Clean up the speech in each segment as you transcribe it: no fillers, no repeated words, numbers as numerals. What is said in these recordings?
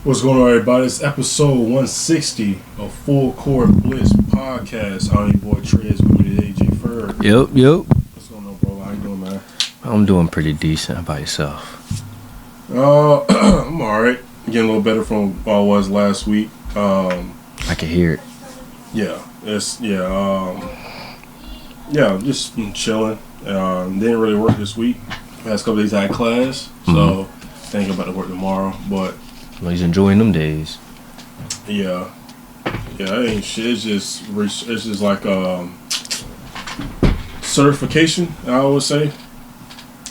What's going on, everybody? It's episode 160 of Full Court Blitz podcast. I'm your boy Trez with me today, J. Ferg. Yep. What's going on, bro? How you doing, man? I'm doing pretty decent. How about yourself? I'm alright. Getting a little better from what I was last week. I can hear it. Just chilling. Didn't really work this week. Last couple days I had class, so think I'm about to work tomorrow, but Well, he's enjoying them days. yeah, it ain't shit. It's just like certification. I would say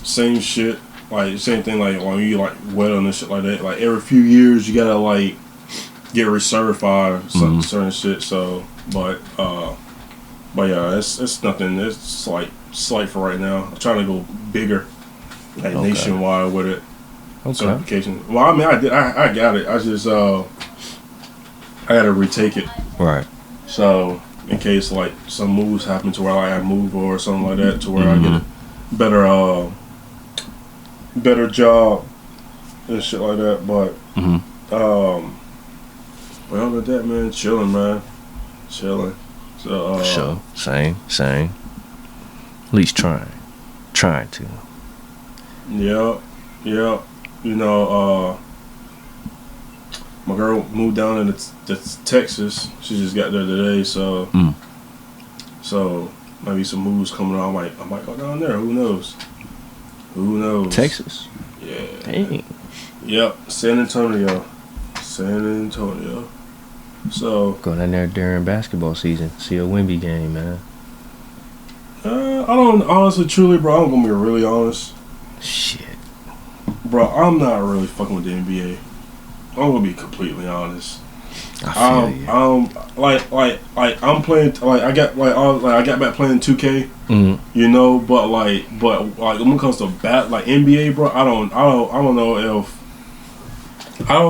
same shit. Like same thing. Like when you like welding and shit like that. Like every few years you gotta like get recertified certain shit. So, but yeah, it's nothing. It's like slight for right now. I'm trying to go bigger, like nationwide with it. Certification. Well, I mean, I got it. I just I had to retake it. Right. So in case like some moves happen to where I move or something like that, to where I get a better job and shit like that. But well, other than that, man, chilling. So Sure. Same. At least trying to. Yeah. You know, my girl moved down to Texas. She just got there today, so maybe some moves coming on. I might go down there. Who knows? Texas. Yeah. Dang. Yep. San Antonio. So Go down there during basketball season. See a Wemby game, man. I don't honestly, truly, bro. I'm gonna be really honest. Shit. Bro, I'm not really fucking with the NBA. I'm gonna be completely honest. I feel you. I'm playing I got back playing 2K. You know, but when it comes to NBA, bro, I don't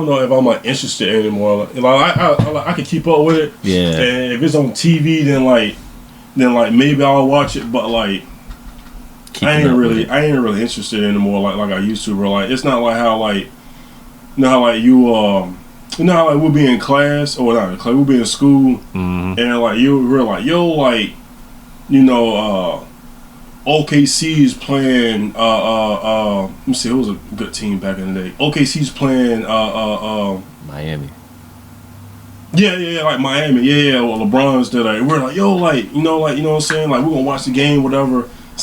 know if I'm like interested anymore. I can keep up with it. Yeah. And if it's on TV, then maybe I'll watch it. But I ain't really interested anymore like I used to, bro. Like it's not like how we'll be in class or not in class, we'll be in school and OKC's playing let me see, who was a good team back in the day. OKC's playing Miami. Yeah, like Miami. Yeah, well LeBron's there. Like we're like, yo, you know what I'm saying? Like we're gonna watch the game, whatever. It's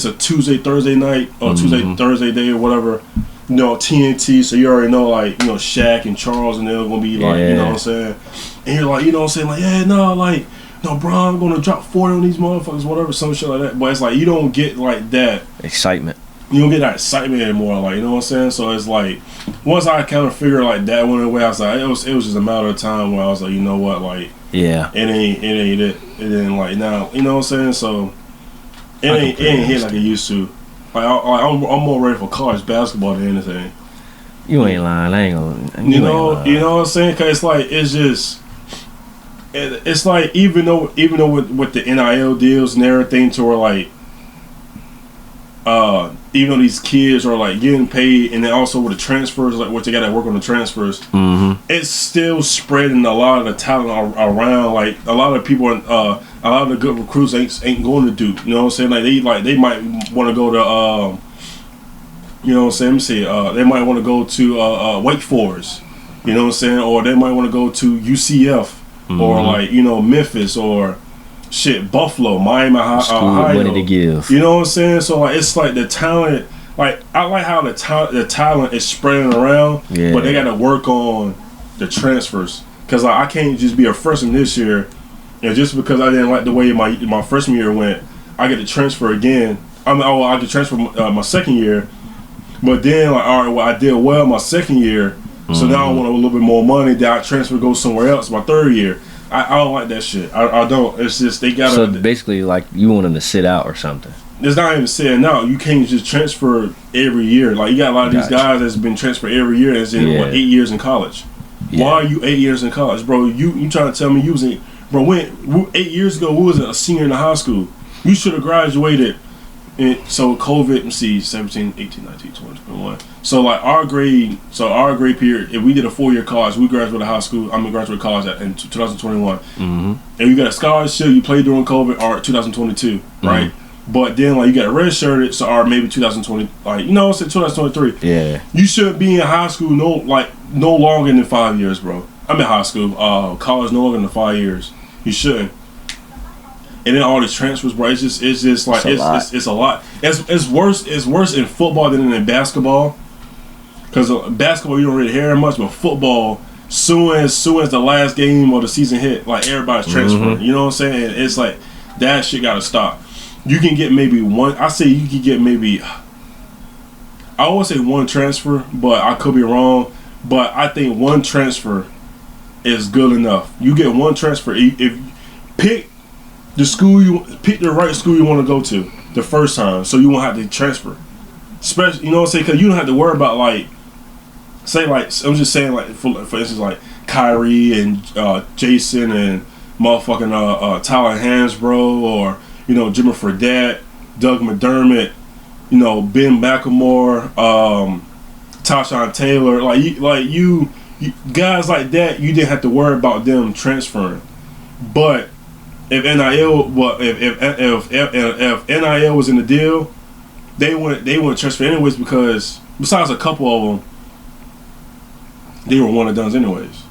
a Tuesday, Thursday night or Tuesday, Thursday day or whatever. You know, TNT, so you already know Shaq and Charles and they're gonna be like, you know what I'm saying? And you're like, you know what I'm saying, like, bro, I'm gonna drop 40 on these motherfuckers, whatever, some shit like that. But it's like you don't get like that Excitement. You don't get that excitement anymore, like, you know what I'm saying? So it's like once I kind of figured like that went away, I was like, it was just a matter of time where I was like, you know what, like, yeah, it ain't it. And then like now, you know what I'm saying? So it ain't hit like it used to. I'm more ready for college basketball than anything. You ain't lying. I ain't gonna. You know what I'm saying? Cause it's like even though with the NIL deals and everything, to where like even though these kids are like getting paid, and then also with the transfers, like what they got to work on the transfers, it's still spreading a lot of the talent around. Like a lot of people, a lot of the good recruits ain't going to Duke. You know what I'm saying? Like they might want to go to you know what I'm saying? Let me see. They might want to go to Wake Forest. You know what I'm saying? Or they might want to go to UCF or Memphis or Buffalo, Miami, Ohio. Money to give. You know what I'm saying? So like it's like the talent. Like I like how the talent is spreading around, but they got to work on the transfers. Cause I can't just be a freshman this year, and just because I didn't like the way my freshman year went, I get to transfer again. I could transfer my second year, but then I did well my second year, so now I want a little bit more money. That I transfer, go somewhere else my third year. I don't like that shit. I don't. It's just they gotta. So basically, like you want them to sit out or something. It's not even saying no. You can't just transfer every year. Like you got a lot of these guys that's been transferred every year. That's in 8 years in college. Yeah. Why are you 8 years in college, bro? You trying to tell me you was in, bro? 8 years ago, we was a senior in the high school. You should have graduated So COVID, let's see, 17, 18, 19, 20, 21. So like our grade period, if we did a 4-year college, we graduated graduated college in 2021. And you got a scholarship, you played during COVID, or 2022, right? But then like you got redshirted, so or maybe 2020, like say 2023. Yeah. You should be in high school no longer than 5 years, bro. I'm in high school, college no longer than 5 years. You shouldn't. And then all these transfers, bro. It's just like it's a lot. It's worse in football than in basketball. Because basketball you don't really hear much, but football, soon as the last game of the season hit, like everybody's transferring. You know what I'm saying? It's like that shit gotta stop. You can get maybe one. I say you can get maybe. I always say one transfer, but I could be wrong. But I think one transfer is good enough. You get one transfer if pick the right school you want to go to the first time, so you won't have to transfer. Especially, what I'm saying, because you don't have to worry about like, say like I'm just saying like for instance like Kyrie and Jason and motherfucking Tyler Hansbrough or Jimmy Fredette, Doug McDermott, Ben McLemore, Tashawn Taylor, like you guys like that, you didn't have to worry about them transferring. But if NIL, if NIL was in the deal, they wouldn't transfer anyways, because besides a couple of them, they were one and dones anyways.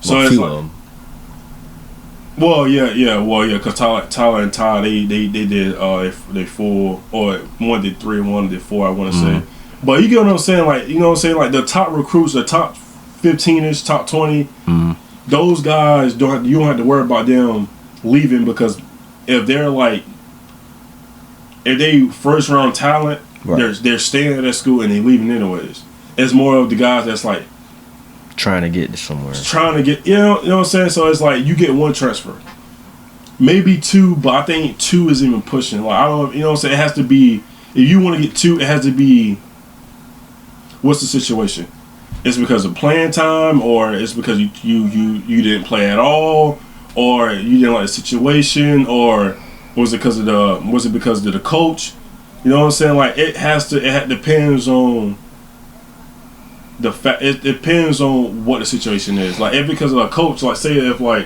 So it's like, because Tyler and Ty they did they 4, or one did 3 and one did 4. I want to say, but you get what I'm saying. Like like the top recruits, the top 15ish, top 20. Those guys you don't have to worry about them leaving, because if they first round talent, they're staying at that school and they leaving anyways. It's more of the guys that's like trying to get somewhere. You know what I'm saying? So it's like you get one transfer. Maybe 2, but I think 2 is even pushing. Like I don't what I'm saying? It has to be, if you want to get 2, it has to be, what's the situation? It's because of playing time, or it's because you didn't play at all, or you didn't like the situation, or was it because of the coach? You know what I'm saying? Like it depends on the fact. It depends on what the situation is. Like if because of a coach, like say if like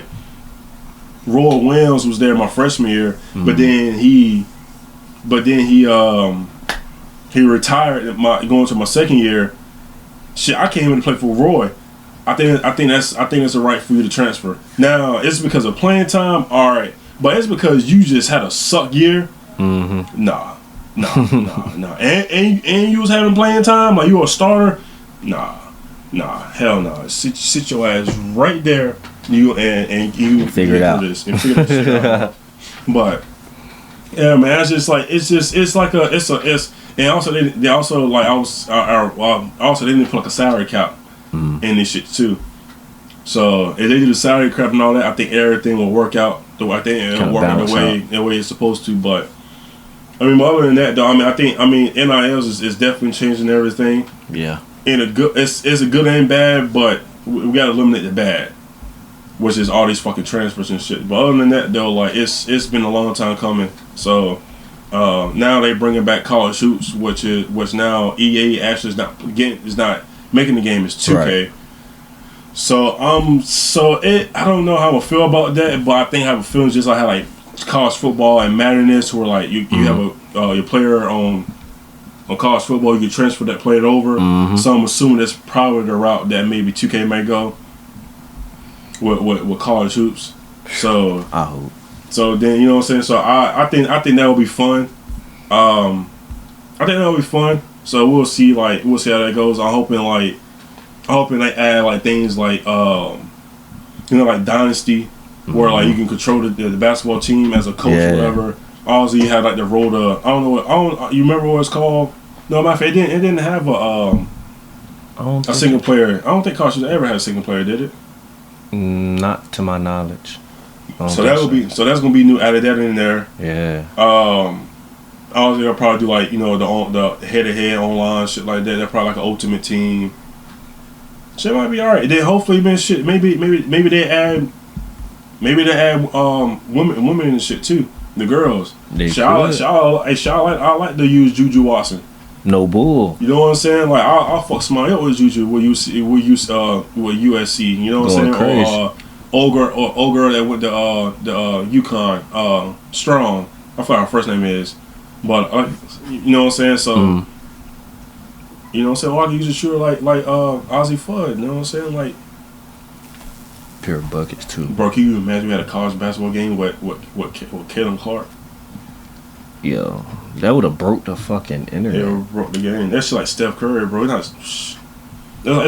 Roy Williams was there my freshman year, but then he retired going to my second year. Shit, I came in to play for Roy. I think that's the right for you to transfer. Now it's because of playing time, all right, but it's because you just had a suck year. Nah. And you was having playing time, like you were a starter. Nah, hell no. Sit your ass right there. You figure it out. And figure this shit out. But yeah, man, it's just like and also they didn't put like a salary cap in this shit too. So if they do the salary cap and all that, I think everything will work out. I think it'll work out the way it's supposed to. But I mean, other than that, though, I mean, NILs is definitely changing everything. Yeah. It's a good and bad, but we gotta eliminate the bad, which is all these fucking transfers and shit. But other than that, though, like it's been a long time coming. So now they bringing back college hoops, which now EA actually is not making the game. It's 2K. Right. So I don't know how I feel about that, but I think I have a feeling just like how like college football and Maddenness, where like you have your player on college football, you can transfer that player over. So I'm assuming that's probably the route that maybe 2K may go with college hoops. So I hope. So then you know what I'm saying. So I think that will be fun. I think that will be fun. So we'll see how that goes. I'm hoping they add like things like like Dynasty, where like you can control the basketball team as a coach or whatever. Also, you had like the role to you remember what it's called? No, matter of fact, it didn't have a single player. I don't think college ever had a single player, did it? Not to my knowledge. So that's gonna be new. Added that in there. Yeah. Also, they'll probably do like the head-to-head online shit like that. They're probably like an ultimate team. Shit might be alright. Then hopefully, man, shit. Maybe they add women and shit too. The girls. They I like to use Juju Watson. No bull. You know what I'm saying? Like I'll fuck somebody up with Juju with USC. You know what I'm saying? Crazy. Or Ogre that went to UConn. Strong. I forgot her first name is, but you know what I'm saying? So you know what I'm saying? Well, I can use a shooter like Ozzie Fudd. You know what I'm saying? Like pure buckets too. Bro, can you imagine we had a college basketball game with Caitlin Clark? Yo, that would have broke the fucking internet. It broke the game. That's like Steph Curry, bro. It's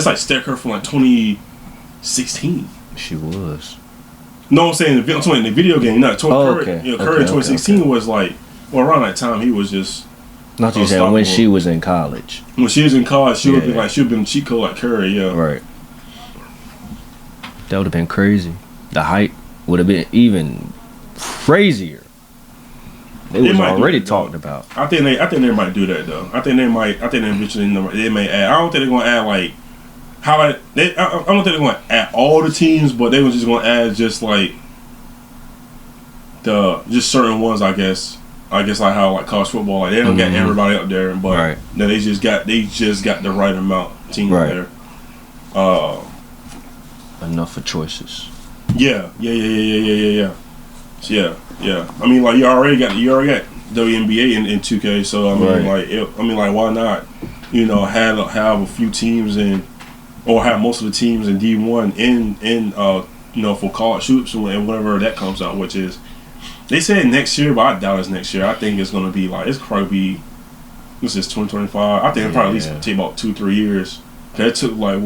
like Steph Curry from like 2016. She was. No, I'm saying in the video game, not Curry. Okay. You know, Curry in 2016 was like, well, around that time he was just. Not you said when she was in college. When she was in college, she would be like, she would have been cheat code like Curry, yeah. Right. That would have been crazy. The hype would have been even crazier. They was already talked about. I think they might do that though. I think they eventually they may add. I don't think they're gonna add like I don't think they're gonna add all the teams, but they were just gonna add just like just certain ones. I guess like how like college football, like they don't get everybody up there, but they just got the right amount of teams there. Enough for choices. Yeah. I mean, like you already got WNBA in 2K, so I mean, like why not? You know, have a few teams or have most of the teams in D1 in you know, for college hoops and whenever that comes out, which is they said next year, but I doubt it's next year. I think it's gonna be like it's probably this is 2025. I think it'll probably at least take about 2-3 years. It took what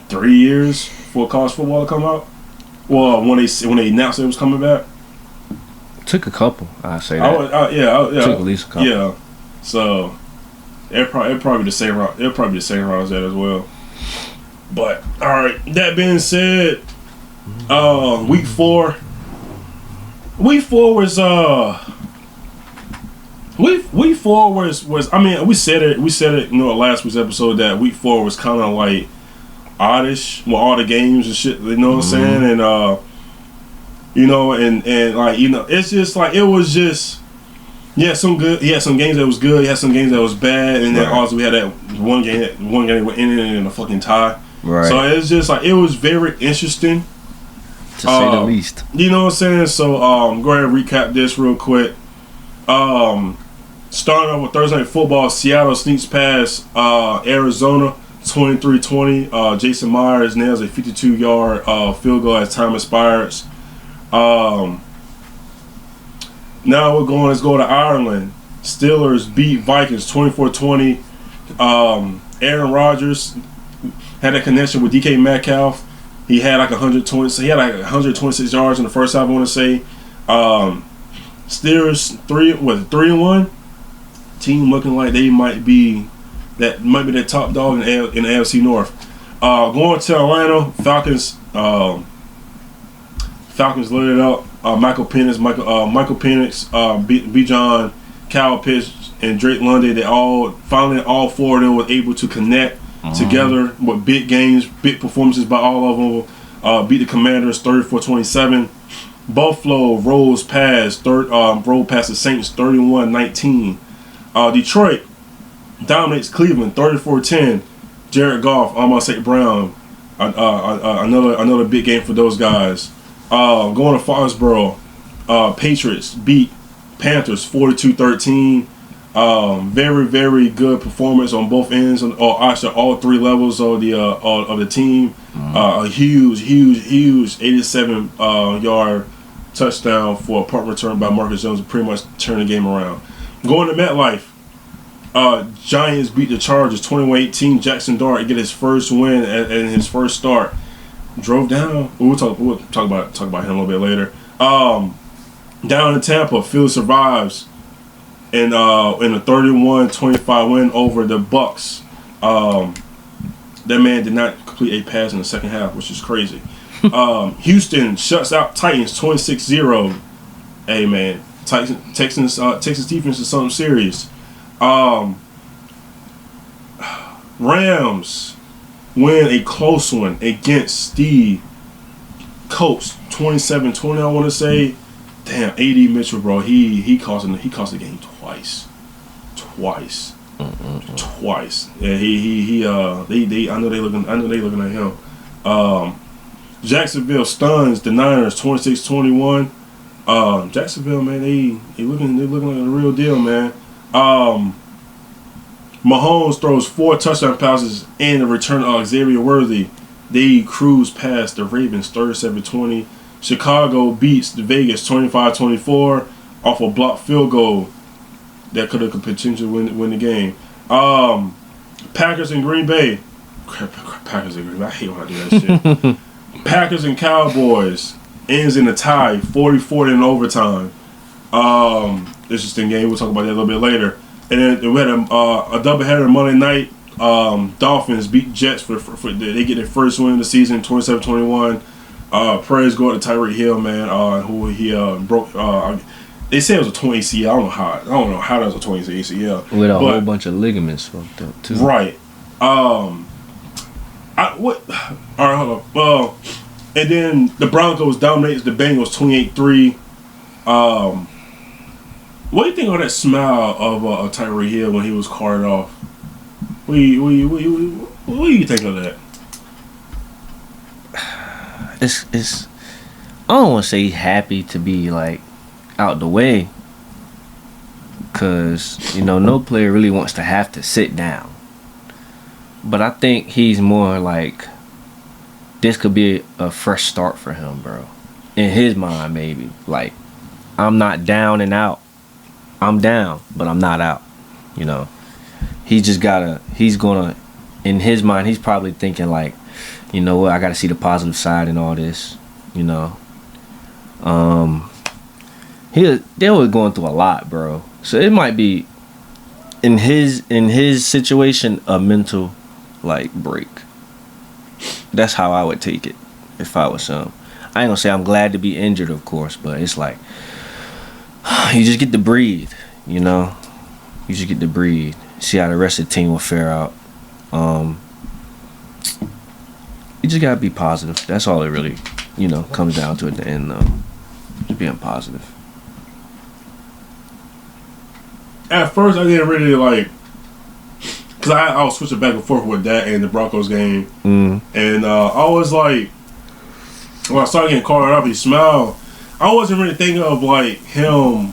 3 years for college football to come out. Well, when they announced it was coming back, took a couple. I say that. Took at least a couple. Yeah, so it'll probably be the same route. It'll probably be the same route as that as well. But all right, that being said, week four was week four was I mean we said it you know last week's episode that week 4 was kind of like oddish with all the games and shit, you know what I'm saying? And you know, and like, you know, it's just like it was just some games that was good, you had some games that was bad, and then also we had that one game that went in a fucking tie. Right. So it's just like it was very interesting. To say the least. You know what I'm saying? So go ahead and recap this real quick. Starting off with Thursday Night Football, Seattle sneaks past Arizona 23-20. Jason Myers nails a 52-yard field goal as time expires. Now let's go to Ireland. Steelers beat Vikings 24-20. Aaron Rodgers had a connection with DK Metcalf. He had like 126 yards in the first half, I want to say. Steelers 3-1. Team looking like they might be the top dog in the AFC North. Going to Atlanta, Falcons. Falcons lit it up. Michael Penix, Bijan, Kyle Pitts, and Drake London. They all four of them were able to connect together with big games, big performances by all of them. Beat the Commanders 34-27. Buffalo rolls past the Saints 31-19. Detroit dominates Cleveland 34-10. Jared Goff, Amon St. Brown, another big game for those guys. Going to Foxborough, Patriots beat Panthers 42-13. Very, very good performance on both ends, or actually all three levels of the team. A huge 87-yard touchdown for a punt return by Marcus Jones to pretty much turn the game around. Going to MetLife, Giants beat the Chargers 21-18. Jaxson Dart get his first win in his first start. Drove down. We'll talk about him a little bit later. Down in Tampa, Philly survives in a 31-25 win over the Bucks. That man did not complete a pass in the second half, which is crazy. Houston shuts out Titans 26-0. Hey man, Texas defense is something serious. Rams win a close one against the Colts 27-20, I want to say. damn, AD Mitchell, bro. He cost the game twice. Twice. Yeah, they I know they looking at him. Jacksonville stuns the Niners 26-21. Jacksonville, man, they looking like a real deal, man. Mahomes throws 4 touchdown passes and the return of Xavier Worthy. They cruise past the Ravens 37-20. Chicago beats the Vegas 25-24 off a blocked field goal that could have potentially win the game. Packers and Green Bay. Packers and Green Bay. I hate when I do that shit. Packers and Cowboys ends in a tie, 40-40 in overtime. Interesting game. We'll talk about that a little bit later. And then we had a doubleheader Monday night. Dolphins beat Jets for they get their first win of the season, 27-21. Praise go to Tyreek Hill, man. Who he broke. They say it was a torn ACL. I don't know how that was a torn ACL. With a whole bunch of ligaments fucked up too. Right. All right, hold up. Well, and then the Broncos dominates the Bengals 28-3. What do you think of that smile of Tyreek Hill when he was carted off? What do you think of that? It's I don't want to say happy to be like out the way, cause no player really wants to have to sit down. But I think he's more like this could be a fresh start for him, bro. In his mind, maybe like I'm not down and out. I'm down, but I'm not out. He's gonna, in his mind, he's probably thinking like, you know what, I gotta see the positive side in all this. They were going through a lot, bro. So it might be in his situation a mental like break. That's how I would take it if I was him. I ain't gonna say I'm glad to be injured, of course, but it's like you just get to breathe, You just get to breathe. See how the rest of the team will fare out. You just gotta be positive. That's all it really, comes down to at the end, though. Just being positive. At first, I didn't really like, because I was switching back and forth with that and the Broncos game. And I was like, when I started getting called up, he smiled. I wasn't really thinking of like him,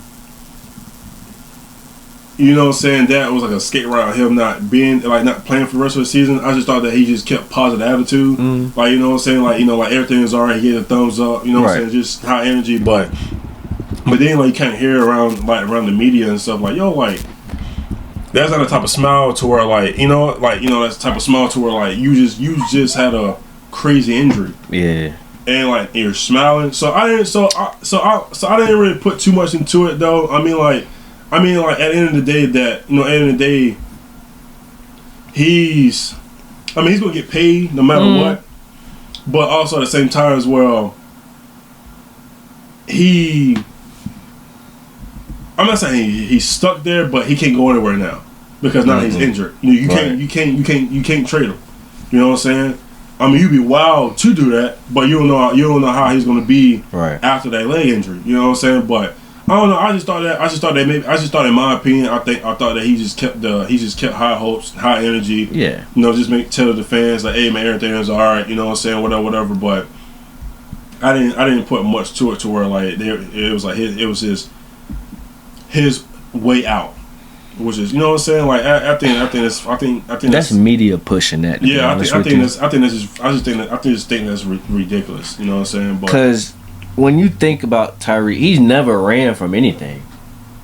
saying that was like a skate route, him not being like not playing for the rest of the season. I just thought that he just kept positive attitude. Like, like everything is alright, he gave a thumbs up, just high energy, but then like you kinda hear around the media and stuff like, yo, like that's not the type of smile to where like, that's the type of smile to where like you just had a crazy injury. Yeah. And like you're smiling. So I didn't really put too much into it though. I mean like at the end of the day he's gonna get paid no matter what. But also at the same time as well, I'm not saying he's stuck there, but he can't go anywhere now because now he's injured. You can't trade him. You know what I'm saying? You'd be wild to do that, but you don't know how he's gonna be after that leg injury. You know what I'm saying? But I don't know. I just thought in my opinion, I thought that he just kept high hopes, high energy. Yeah. Just tell the fans like, hey man, everything is alright. You know what I'm saying? Whatever. But I didn't put much to it to where like it was his way out. Which is, you know what I'm saying? Like I think that's media pushing that. Yeah, I just think that's ridiculous. You know what I'm saying? Because when you think about Tyreek, he's never ran from anything.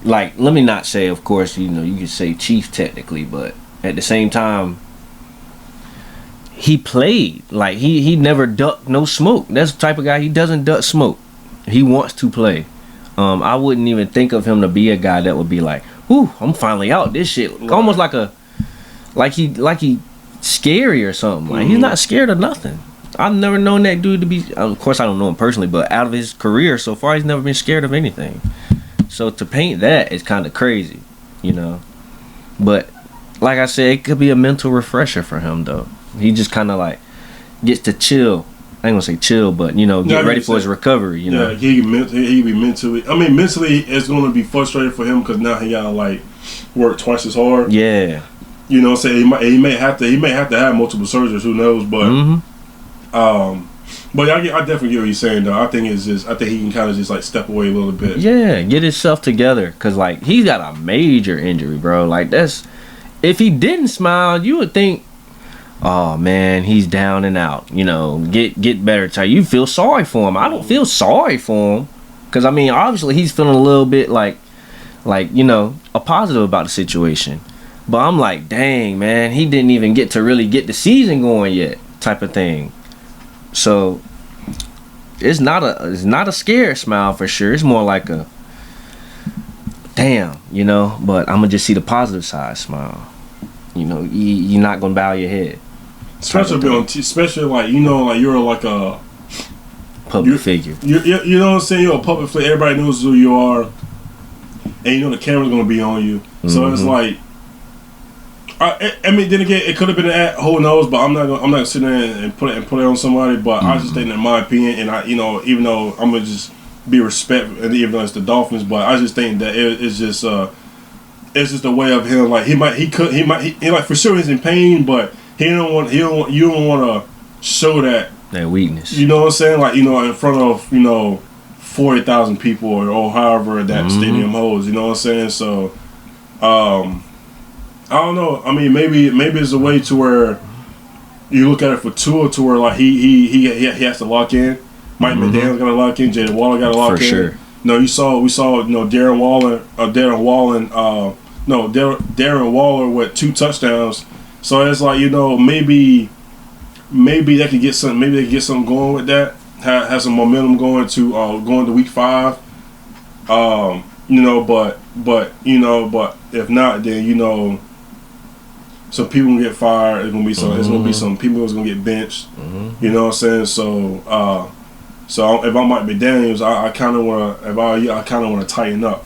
Like, let me not say, of course, you could say Chief technically, but at the same time, he played. Like he never ducked no smoke. That's the type of guy, he doesn't duck smoke. He wants to play. I wouldn't even think of him to be a guy that would be like, "Ooh, I'm finally out this shit." Right. Almost like he scary or something. Like he's not scared of nothing. I've never known that dude to be. Of course, I don't know him personally, but out of his career so far, he's never been scared of anything. So to paint that is kind of crazy, But like I said, it could be a mental refresher for him though. He just kind of like gets to chill ain't gonna say chill, but get ready for his recovery. Yeah, he be mentally. I mean, mentally, it's gonna be frustrating for him because now he gotta like work twice as hard. Yeah. So he may have to have multiple surgeries. Who knows? But but I definitely get what you're saying though. I think he can kind of just like step away a little bit. Yeah, get himself together because like he's got a major injury, bro. Like if he didn't smile, you would think, oh man, he's down and out. Get better. You feel sorry for him. I don't feel sorry for him because I mean obviously he's feeling a little bit like a positive about the situation. But I'm like, dang, man, he didn't even get to really get the season going yet, type of thing. So it's not a scared smile for sure. It's more like a damn, But I'm gonna just see the positive side smile. You're not gonna bow your head. Especially like like you're like a public figure. You know what I'm saying? You're a public figure. Everybody knows who you are, and the camera's gonna be on you. So it's like. I mean, then again, it could have been an who knows, but I'm not gonna sit there and put it on somebody. But I just think, in my opinion, and even though I'm gonna just be respectful, and even though it's the Dolphins, but I just think that it's just a way of him. Like he might for sure he's in pain, but you don't want to show that weakness. You know what I'm saying? Like in front of 40,000 people or however that stadium holds. You know what I'm saying? So. I don't know. I mean, maybe it's a way to where you look at it for Tua to where like he has to lock in. Mike McDaniel's got to lock in. Jalen Waller got to lock in. For sure. We saw Darren Waller with 2 touchdowns. So it's like maybe they could get something. Maybe they could get something going with that. Have some momentum going to week 5. But if not, then some people gonna get fired. It's gonna be some people who's gonna get benched. You know what I'm saying? So if I Mike McDaniels, I kind of want to tighten up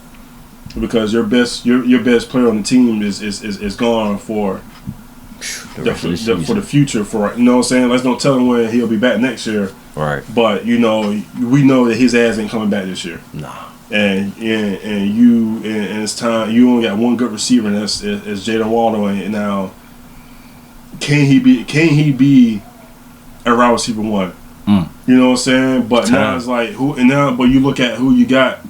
because your best player on the team is gone for the future. For you know what I'm saying? Let's don't tell him when he'll be back next year. Right. But we know that his ass ain't coming back this year. Nah. And it's time. You only got one good receiver, and that's Jalen Waller. And now, can he be a wide receiver 1? You know what I'm saying? But now it's like but you look at who you got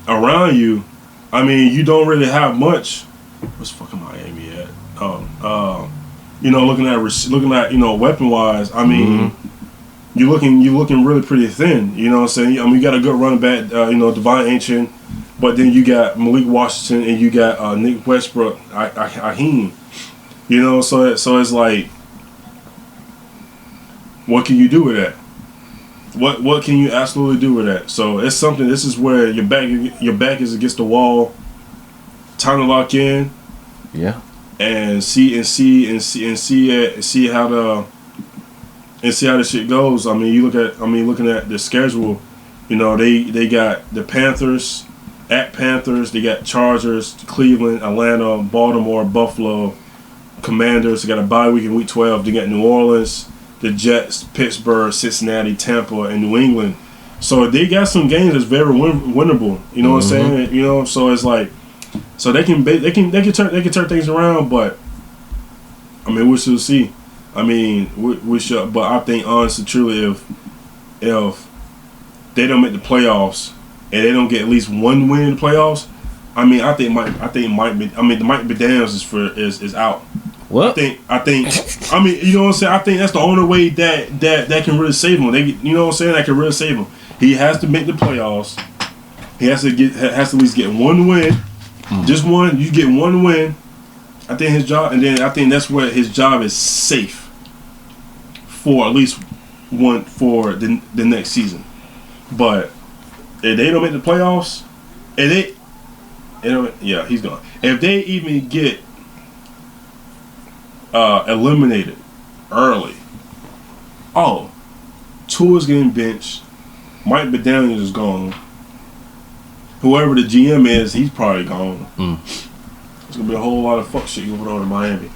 around you. I mean, you don't really have much. What's fucking Miami at? Looking at weapon wise. I mean. You're looking really pretty thin, you know what I'm saying? I mean, you got a good running back, Devon Ancient, but then you got Malik Washington and you got Nick Westbrook, Aheem. So it's like, what can you do with that? What can you absolutely do with that? So it's something. This is where your back is against the wall. Time to lock in. Yeah. And see how this shit goes. I mean, looking at the schedule, they got the Panthers at Panthers, they got Chargers, Cleveland, Atlanta, Baltimore, Buffalo, Commanders. They got a bye week in week 12. They got New Orleans, the Jets, Pittsburgh, Cincinnati, Tampa, and New England. So they got some games that's very winnable. You know what I'm saying? So it's like, so they can turn things around, but I mean, we shall see. I mean, we should, but I think honestly, truly, if they don't make the playoffs and they don't get at least one win in the playoffs, I mean, Mike McDaniels is out. What? I think. I mean, you know what I'm saying. I think that's the only way that can really save him. You know what I'm saying? That can really save him. He has to make the playoffs. He has to at least get one win. Just one. You get one win. I think his job, and then I think that's where his job is safe for at least one for the next season. But if they don't make the playoffs, he's gone. If they even get eliminated early, Tua's getting benched. Mike McDaniels is gone. Whoever the GM is, he's probably gone. There's gonna be a whole lot of fuck shit going on in Miami.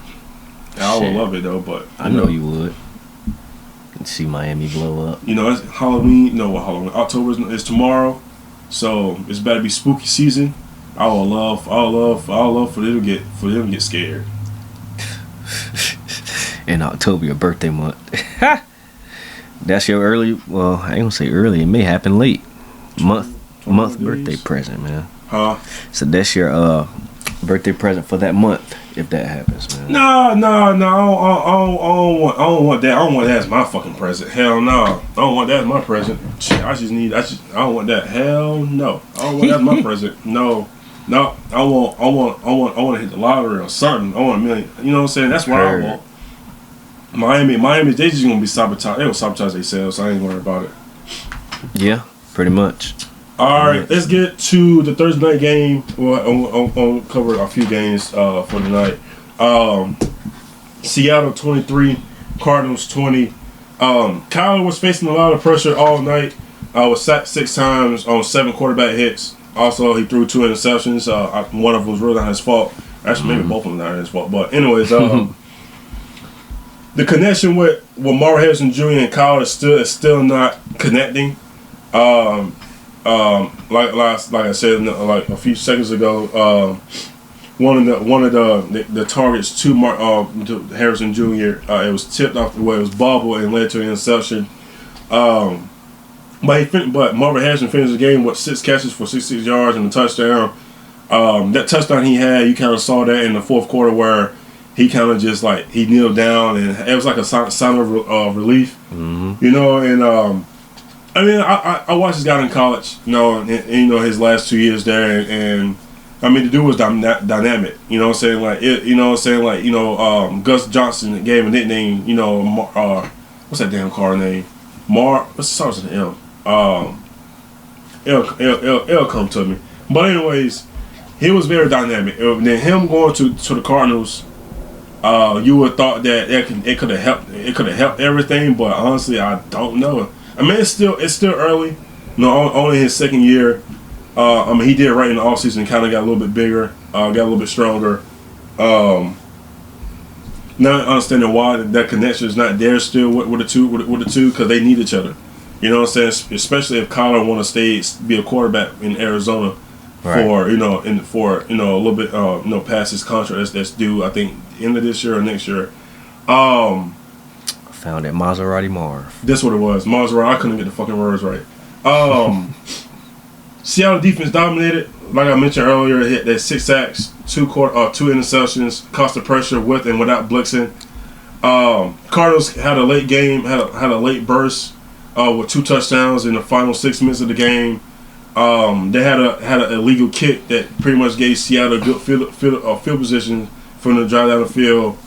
I would love it though, but I know you would. See Miami blow up. You know, it's Halloween. No, what Halloween? October is tomorrow, so it's about to be spooky season. I would love for them to get scared. In October, your birthday month. That's your early. Well, I ain't gonna say early. It may happen late. Month birthday present, man. Huh? So that's your birthday present for that month, if that happens, man. No. I don't want that. I don't want that as my fucking present. Hell no. I don't want that as my present. Shit, I don't want that. Hell no. I don't want that as my present. No. I want to hit the lottery or something. I want $1 million. You know what I'm saying? That's what I want. Miami, they just gonna be sabotaged. They gonna sabotage themselves. So I ain't worried about it. Yeah, pretty much. All right, let's get to the Thursday night game. We'll cover a few games for tonight. Seattle 23, Cardinals 20. Kyler was facing a lot of pressure all night. Was sacked 6 times on 7 quarterback hits. Also, he threw 2 interceptions. One of them was really not his fault. Actually, maybe both of them not his fault. But anyways, the connection with Marvin Harrison Jr. and Kyler is still not connecting. Like I said, like a few seconds ago, one of the targets to Harrison Jr. It was tipped off the way it was bobbled and led to an interception. But Marvin Harrison finished the game with 6 catches for 66 yards and a touchdown. That touchdown he had, you kind of saw that in the fourth quarter where he kind of just like he kneeled down and it was like a sign of relief, you know. And I mean, I watched this guy in college, you know, and you know his last 2 years there, and I mean the dude was dynamic, you know what I'm saying? Like you know what I'm saying? Gus Johnson gave him a nickname, you know, what's that damn car name? What's the with an M? It'll come to me. But anyways, he was very dynamic. Then him going to the Cardinals, you would have thought that it could have helped everything, but honestly, I don't know. I mean, it's still early. You know, only his second year. I mean, he did right in the offseason, kind of got a little bit bigger, got a little bit stronger. Not understanding why that connection is not there still with the two because they need each other. You know what I'm saying? Especially if Kyler want to be a quarterback in Arizona for a little bit past his contract that's due, I think end of this year or next year. Found it, Maserati Marv. That's what it was, Maserati. I couldn't get the fucking words right. Seattle defense dominated. Like I mentioned earlier, hit that 6 sacks, 2 interceptions, cost of pressure with and without blitzing. Cardinals had a late game, had a late burst with 2 touchdowns in the final 6 minutes of the game. They had an illegal kick that pretty much gave Seattle a good field position for them to drive down the field.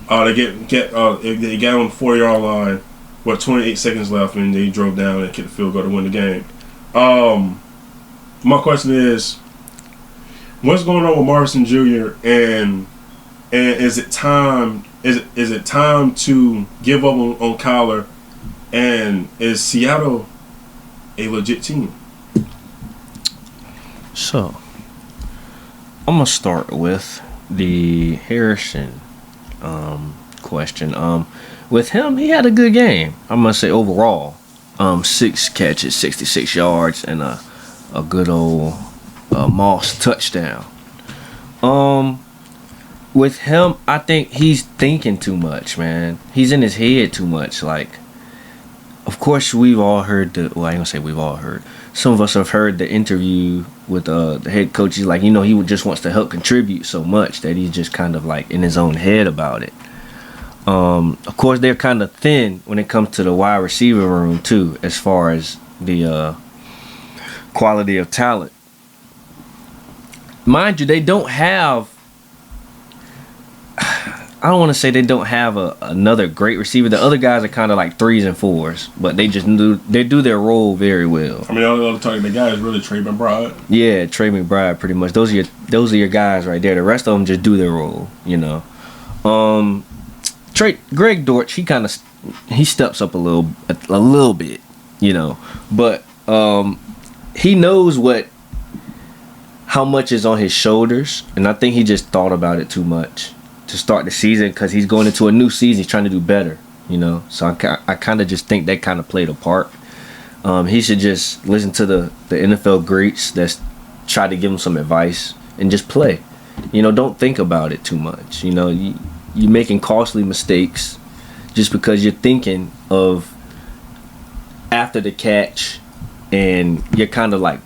They got on the 4-yard line with 28 seconds left, and they drove down and kicked the field goal to win the game. My question is, what's going on with Marvin Jr. and is it time? Is it time to give up on Kyler? And is Seattle a legit team? So, I'm gonna start with the Harrison question. With him, he had a good game. I'm gonna say overall, 6 catches, 66 yards, and a good old Moss touchdown. With him, I think he's thinking too much, man. He's in his head too much. Like, of course, we've all heard I ain't gonna say we've all heard. Some of us have heard the interview with the head coach. He's like, he just wants to help contribute so much that he's just kind of like in his own head about it. Of course, they're kind of thin when it comes to the wide receiver room too, as far as the quality of talent. Mind you, they don't have. I don't want to say they don't have another great receiver. The other guys are kind of like 3s and 4s, but they do their role very well. I mean, the other talking the guy is really Trey McBride. Yeah, Trey McBride, pretty much. Those are your guys right there. The rest of them just do their role, you know. Greg Dortch, he steps up a little bit, you know, but he knows how much is on his shoulders, and I think he just thought about it too much to start the season because he's going into a new season. He's trying to do better, So I kind of just think that kind of played a part. He should just listen to the NFL greats that's try to give him some advice and just play. Don't think about it too much. You're making costly mistakes just because you're thinking of after the catch, and you're kind of like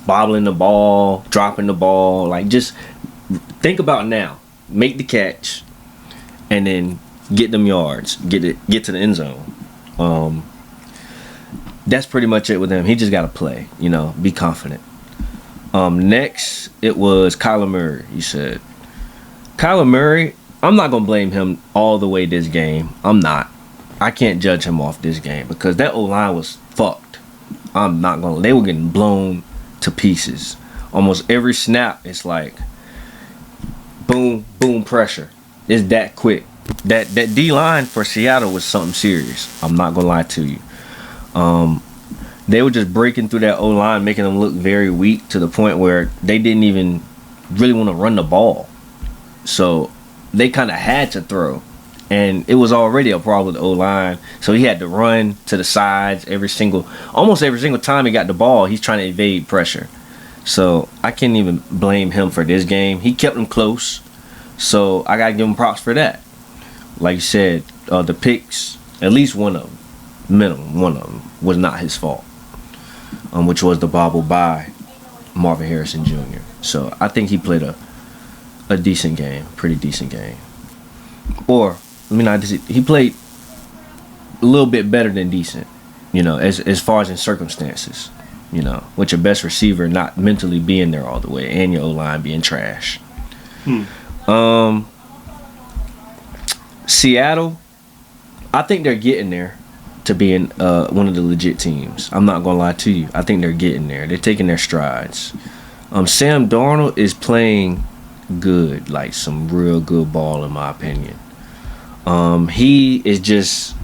bobbling the ball, dropping the ball. Like, just think about now. Make the catch, and then get them yards. Get to the end zone. That's pretty much it with him. He just got to play. Be confident. Next, it was Kyler Murray. You said Kyler Murray. I'm not gonna blame him all the way this game. I'm not. I can't judge him off this game because that O-line was fucked. I'm not gonna. They were getting blown to pieces. Almost every snap, it's like boom, boom, pressure. It's that quick. That D-line for Seattle was something serious. I'm not gonna lie to you. They were just breaking through that O-line, making them look very weak to the point where they didn't even really want to run the ball. So they kind of had to throw. And it was already a problem with the O-line. So he had to run to the sides almost every single time he got the ball, he's trying to evade pressure. So I can't even blame him for this game. He kept them close. So I got to give him props for that. Like you said, the picks, at least one of them, minimum one of them, was not his fault. Which was the bobble by Marvin Harrison Jr. So I think he played a decent game, pretty decent game. Or he played a little bit better than decent, as far as in circumstances, with your best receiver not mentally being there all the way and your O-line being trash. Seattle, I think they're getting there to being one of the legit teams. I'm not gonna lie to you. I think they're getting there. They're taking their strides. Sam Darnold is playing good, like some real good ball in my opinion. He is just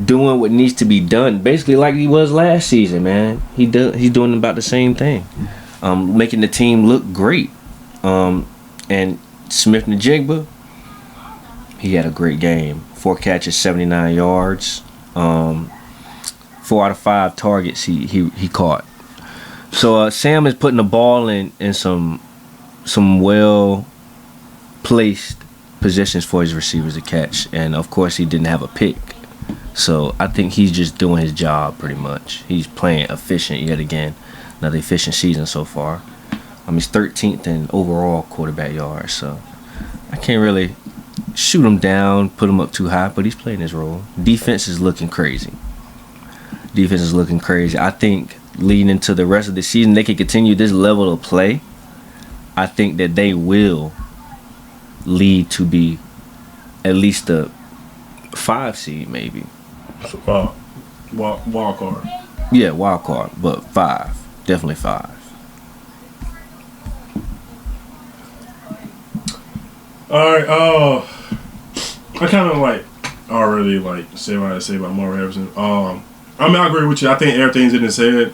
doing what needs to be done, basically like he was last season, man. He's doing about the same thing, making the team look great. And Smith-Njigba, he had a great game. 4 catches, 79 yards. 4 out of 5 targets he caught. So Sam is putting the ball in some well placed positions for his receivers to catch, and of course he didn't have a pick. So I think he's just doing his job pretty much. He's playing efficient yet again. Another efficient season so far. He's 13th in overall quarterback yards, so I can't really shoot him down, put him up too high, but he's playing his role. Defense is looking crazy. I think leading into the rest of the season, they can continue this level of play. I think that they will lead to be at least a 5 seed, maybe. Wild card. Yeah, wild card, but 5. Definitely 5. Alright, I kind of already say what I say about Marvin Harrison. I agree with you. I think everything's in his head.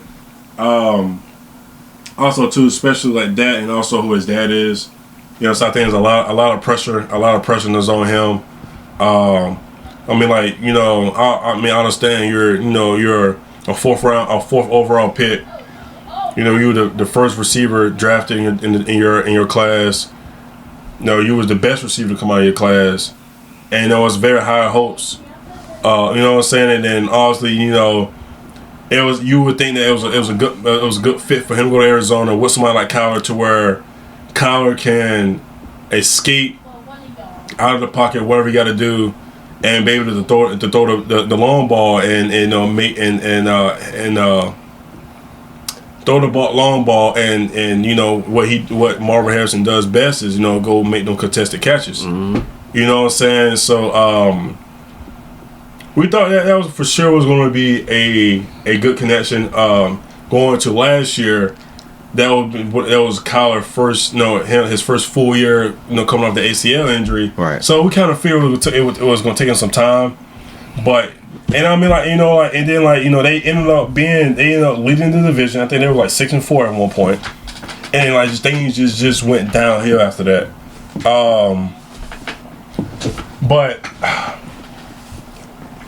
Also too, especially like that, and also who his dad is. So I think there's a lot of pressure that's on him. I understand you're a fourth overall pick. You were the first receiver drafted in your class. You was the best receiver to come out of your class, and it was very high hopes. You know what I'm saying? And then obviously, it was, you would think that it was a good fit for him to go to Arizona with somebody like Kyler, to where Kyler can escape out of the pocket, whatever he got to do, and be able to throw the long ball and throw the long ball and what Marvin Harrison does best is go make them contested catches. Mm-hmm. You know what I'm saying? So we thought that was for sure was going to be a good connection. Going to last year, that was Kyler first, his first full year, coming off the ACL injury. Right. So we kind of figured it was going to take him some time, but. And and then they ended up leading the division. I think they were 6-4 at one point, and things just went downhill after that. But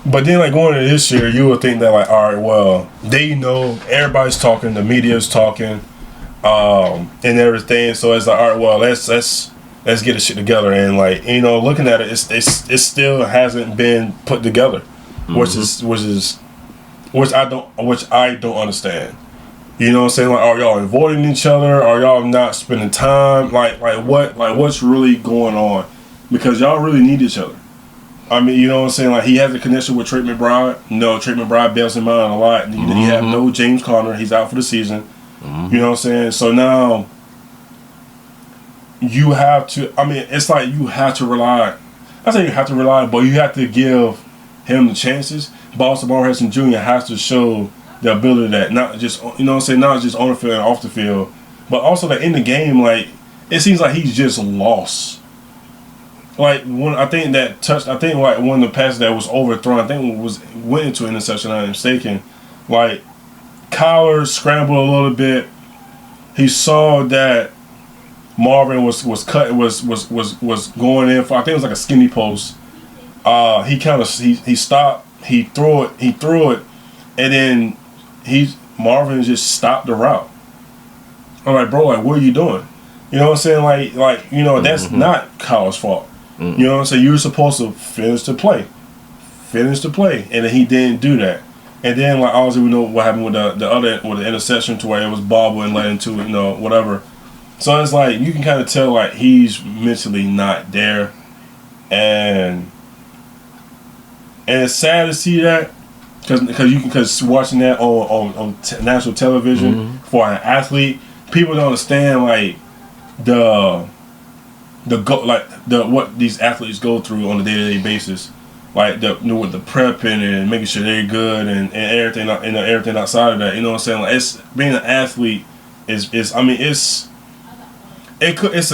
But then, like, going into this year, you would think that, like, all right, well, they know everybody's talking, the media's talking, and everything. So it's like, all right, well, let's get this shit together. And, like, you know, looking at it, it still hasn't been put together, which I don't understand. You know what I'm saying? Like, are y'all avoiding each other? Are y'all not spending time? What's really going on? Because y'all really need each other. I mean, you know what I'm saying? Like, he has a connection with Trey McBride. No, Trey McBride bails him out a lot. He have no James Conner. He's out for the season. You know what I'm saying? So now you have to. I mean, it's like you have to rely. I say you have to rely, but you have to give him the chances. Baltimore Harrison Jr. has to show the ability that not just, you know what I'm saying, not just on the field and off the field, but also that in the game, like, it seems like he's just lost. Like, when I think like one of the passes that was overthrown, I think went into an interception, I'm not mistaken. Like, Kyler scrambled a little bit. He saw that Marvin was going in for, I think it was like a skinny post. He stopped, he threw it, and then Marvin just stopped the route. I'm like, bro, like, what are you doing? You know what I'm saying? Like you know, that's not Kyle's fault. You know what I'm saying? You were supposed to finish the play, and then he didn't do that. And then, like, obviously we know what happened with the interception to where it was bobbled and led into, you know, whatever. So it's like you can kind of tell, like, he's mentally not there, and it's sad to see that. Because watching that on national television for an athlete, people don't understand, like, what these athletes go through on a day-to-day basis, like with the prepping and making sure they're good and everything, and everything outside of that. You know what I'm saying? Like, it's being an athlete is I mean, it's a good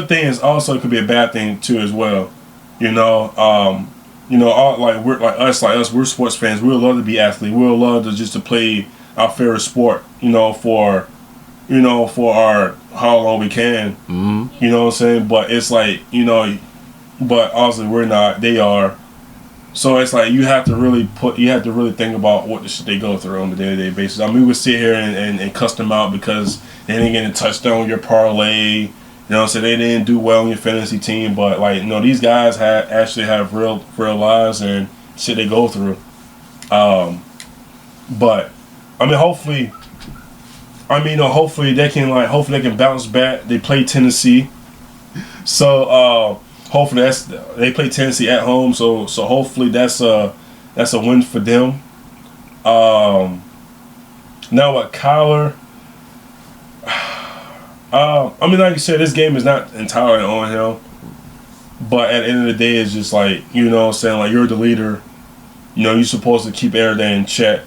thing. It's also, it could be a bad thing too as well. You know. You know, we're us, we're sports fans. We would love to be athletes. We would love to play our favorite sport, you know, for our how long we can. You know what I'm saying? But it's like, you know, but obviously we're not. They are. So it's like you have to really think about what the shit they go through on a day-to-day basis. I mean, we would sit here and cuss them out because they didn't get a touchdown on your parlay. You know what I'm saying? They didn't do well on your fantasy team, but, like, you know, these guys actually have real lives and shit they go through. But I mean, hopefully they can bounce back. They play Tennessee, so hopefully they play Tennessee at home. So hopefully that's a win for them. Now what, Kyler? I mean, like you said, this game is not entirely on him. But at the end of the day, it's just like, you know what I'm saying, like, you're the leader. You know, you're supposed to keep everything in check.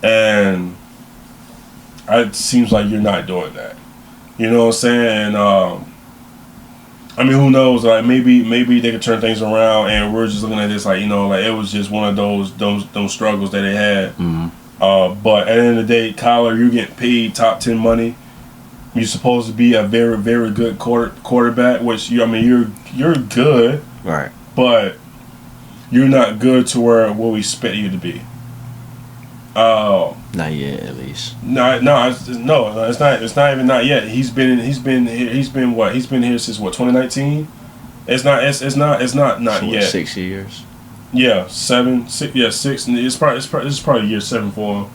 And it seems like you're not doing that. You know what I'm saying? I mean, who knows? Like, maybe they could turn things around, and we're just looking at this like, you know, like, it was just one of those struggles that they had. But at the end of the day, Kyler, you're getting paid top 10 money. You're supposed to be a very, very good quarterback, which you're good, right? But you're not good to where we expect you to be. Not yet, at least. No, it's not. It's not even not yet. He's been here since what, 2019? It's not yet. 6 years. Yeah, 7, 6. Yeah, 6. It's probably year 7 for him.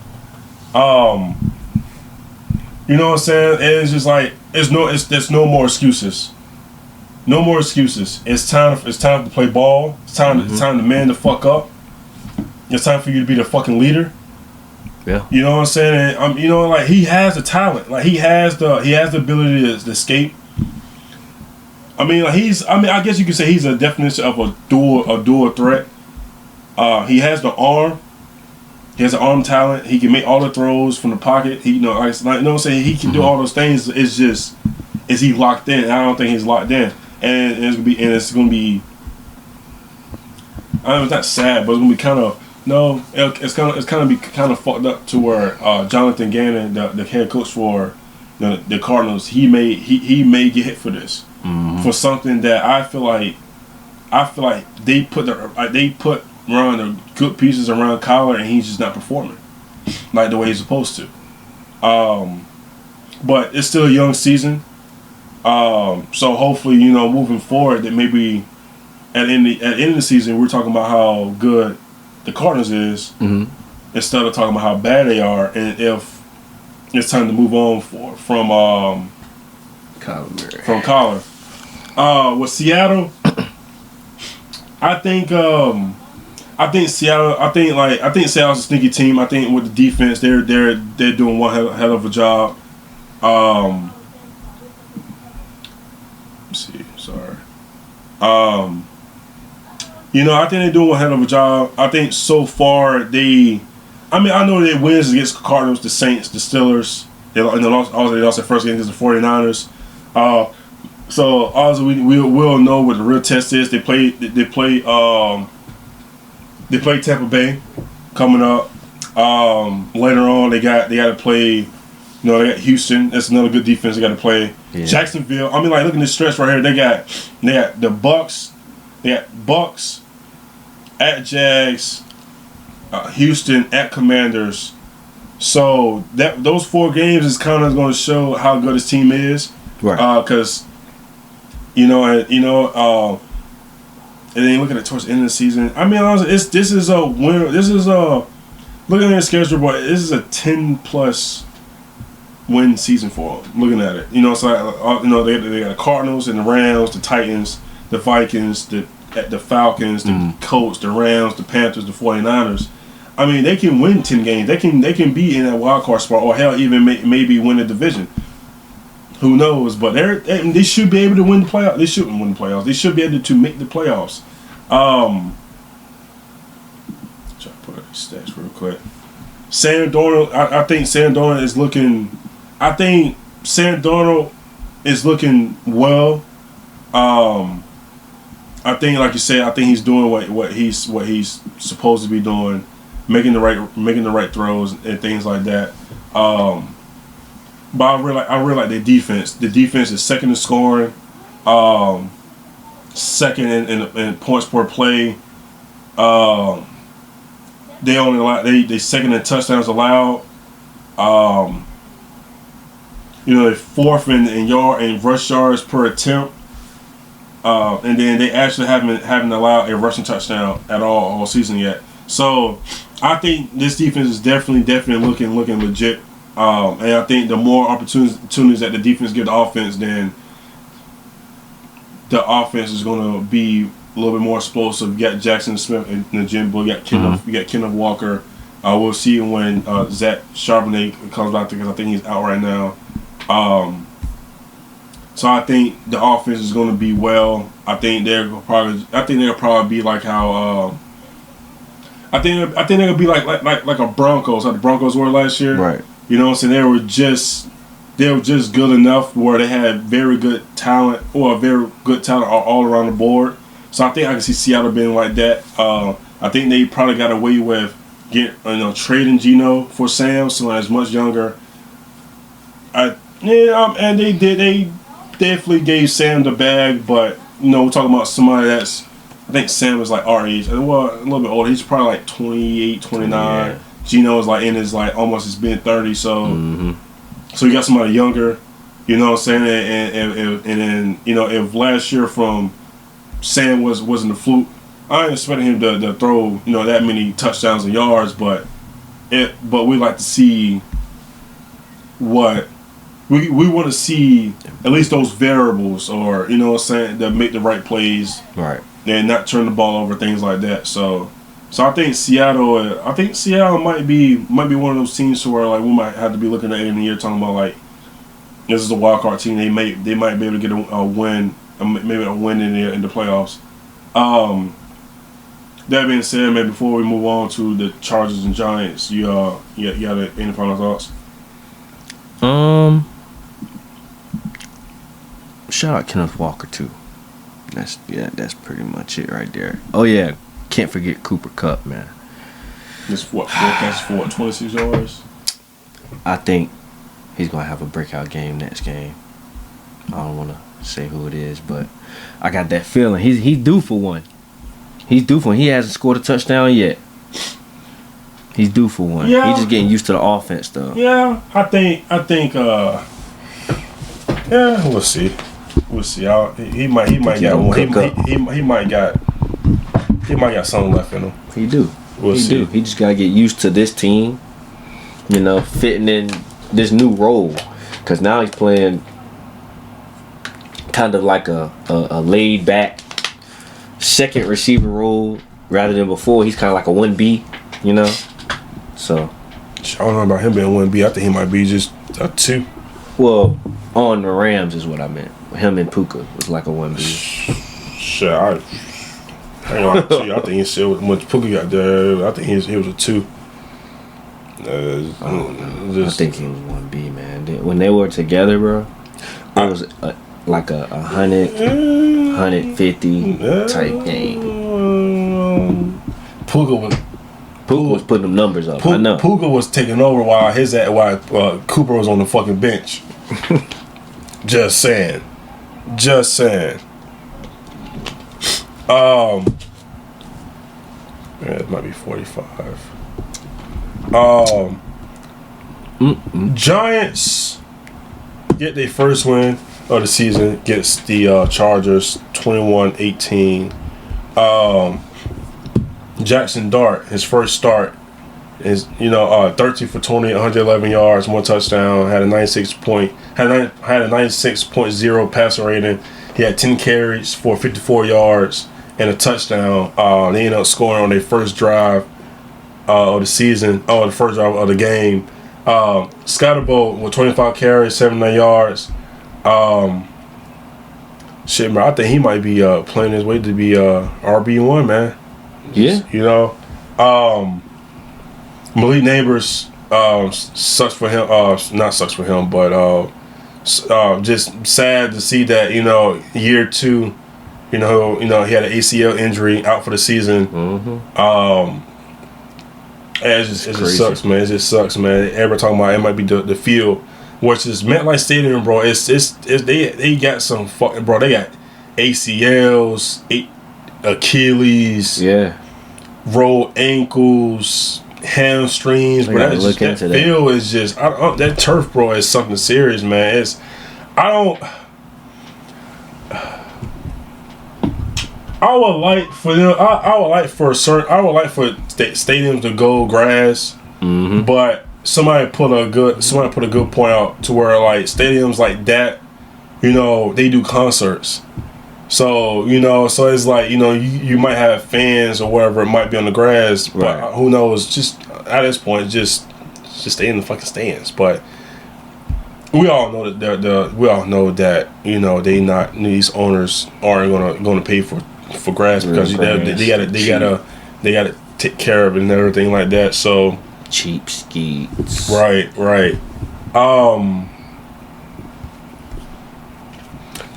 You know what I'm saying? And it's just like there's no more excuses. No more excuses. It's time to play ball. It's time to man the fuck up. It's time for you to be the fucking leader. Yeah. You know what I'm saying? And, you know, like, he has the talent. Like, he has the ability to escape. I mean, like, I guess you could say he's a definition of a dual threat. He has the arm. He has an arm talent. He can make all the throws from the pocket. He, you know what I'm saying? He can do all those things. It's just, is he locked in? I don't think he's locked in. And it's gonna be. I don't know, it's not sad, but it's gonna be kind of fucked up to where Jonathan Gannon, the head coach for the Cardinals, he may get hit for this, for something that I feel like I feel like they put around the good pieces around Kyler, and he's just not performing like the way he's supposed to. But it's still a young season. So hopefully, moving forward, that maybe at the end of the season, we're talking about how good the Cardinals is, instead of talking about how bad they are, and if it's time to move on from Kyler. With Seattle, I think Seattle. I think Seattle's a sneaky team. I think with the defense, they're doing one hell of a job. Let's see. Sorry. I think they're doing one hell of a job. I think so far I know they wins against the Cardinals, the Saints, the Steelers. They lost their first game against the 49ers. So also we'll know what the real test is. They play Tampa Bay coming up. Later on they got to play. They got Houston. That's another good defense they got to play. Yeah. Jacksonville. Look at this stretch right here. They got the Bucks. They got Bucks at Jags, Houston at Commanders. So those 4 games is kind of going to show how good his team is, right? Because and then looking at towards the end of the season, this is a winner. This is looking at their schedule, but this is a 10+ win season for them. Looking at it, so they got the Cardinals and the Rams, the Titans, the Vikings, the Falcons, the Colts, the Rams, the Panthers, the 49ers. They can win 10 games. They can be in that wild card spot, or hell, even maybe win a division. Who knows? But they should be able to win the playoffs. They shouldn't win the playoffs. They should be able to make the playoffs. Try to put up the stats real quick. Sam Darnold, I think Sam Darnold is looking. I think Sam Darnold is looking well. I think, like you said, I think he's doing what he's supposed to be doing, making the right throws and things like that. But I really like their defense. The defense is second in scoring, second in points per play. They only allow they second in touchdowns allowed. They're fourth in rush yards per attempt. And then they actually haven't allowed a rushing touchdown at all season yet. So I think this defense is definitely looking legit. And I think the more opportunities that the defense give the offense, then the offense is going to be a little bit more explosive. You got Jackson Smith and Najimbo. You got Kenneth Walker. We'll see when Zach Charbonnet comes back, because I think he's out right now. So I think the offense is going to be well. I think they'll probably be like how. I think they're gonna be like a Broncos, like the Broncos were last year. Right. You know what I'm saying? They were just good enough where they had very good talent, or very good talent all around the board. So I think I can see Seattle being like that. I think they probably got away with trading Geno for Sam, someone that's much younger. And they definitely gave Sam the bag, but we're talking about somebody that's, I think Sam is like our age, well, a little bit older. He's probably like 28, 29. Yeah. Geno is like in his almost his being 30. So, so you got somebody younger. You know what I'm saying? And then if last year from Sam wasn't a fluke, I ain't expecting him to throw that many touchdowns and yards, but we like to see what. We want to see at least those variables, or what I'm saying, that make the right plays, right, and not turn the ball over, things like that. So I think Seattle might be one of those teams where we might have to be looking at it in the year, talking about this is a wild card team. They might be able to get a win, maybe a win in the playoffs. That being said, man, before we move on to the Chargers and Giants, you got any final thoughts? Shout out Kenneth Walker too. That's pretty much it right there. Oh yeah, can't forget Cooper Kupp, man. This forecast for 26 yards. I think he's gonna have a breakout game next game. I don't wanna say who it is, but I got that feeling he's due for one. He hasn't scored a touchdown yet. He's due for one. Yeah. He's just getting used to the offense though. Yeah, I think yeah, we'll see. He might got one. He might got something left in him. He do. We'll see. He just gotta get used to this team, fitting in this new role. Cause now he's playing kind of like a laid back second receiver role rather than before. He's kind of like a 1B, So I don't know about him being 1B. I think he might be just a 2. Well, on the Rams is what I meant. Him and Puka was like a 1B. Shit, I ain't gonna lie to you. I think he's still when Puka got there. I think he was a 2. I think he was 1B, man. When they were together, bro, it was like a 100, 150 type game. Puka was putting them numbers up. I know. Puka was taking over while Cooper was on the fucking bench. Just saying. It might be 45. Giants get their first win of the season against the Chargers, 21-18. Jaxson Dart, his first start, is 13 for 20, 111 yards, 1 touchdown, had a 96.0 passer rating. He had 10 carries for 54 yards and a touchdown. They ended up scoring on their first drive of the season, the first drive of the game. Scotterbo with 25 carries, 79 yards. Shit, man, I think he might be playing his way to be RB1, man. Yeah. Malik Neighbors sucks for him. Not sucks for him, but just sad to see that year 2, he had an ACL injury, out for the season. It just sucks, man. It just sucks, man. Everybody talking about it might be the field, which is MetLife Stadium, bro. They got some fucking, bro. They got ACLs, Achilles, rolled ankles, hamstrings, bro. That field is just that turf, bro, is something serious, man. I would like for stadiums to go grass, but somebody put a good point out to where like stadiums like that, they do concerts. So so it's like you might have fans or whatever, it might be on the grass, right. But who knows? Just at this point, just stay in the fucking stands. But we all know that these owners aren't gonna pay for grass because they gotta take care of it and everything like that. So cheapskates. Right.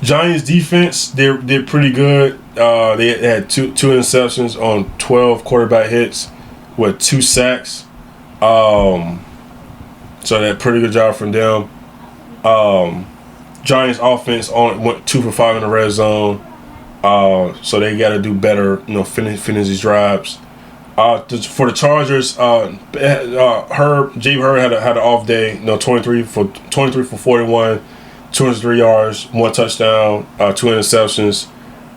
Giants defense, they're pretty good. They had two interceptions on 12 quarterback hits with 2 sacks. So that pretty good job from them. Giants offense went 2 for 5 in the red zone. So they got to do better, finish these drives. For the Chargers, Jay Herb had an off day. 23 for 41. 203 yards, 1 touchdown, 2 interceptions.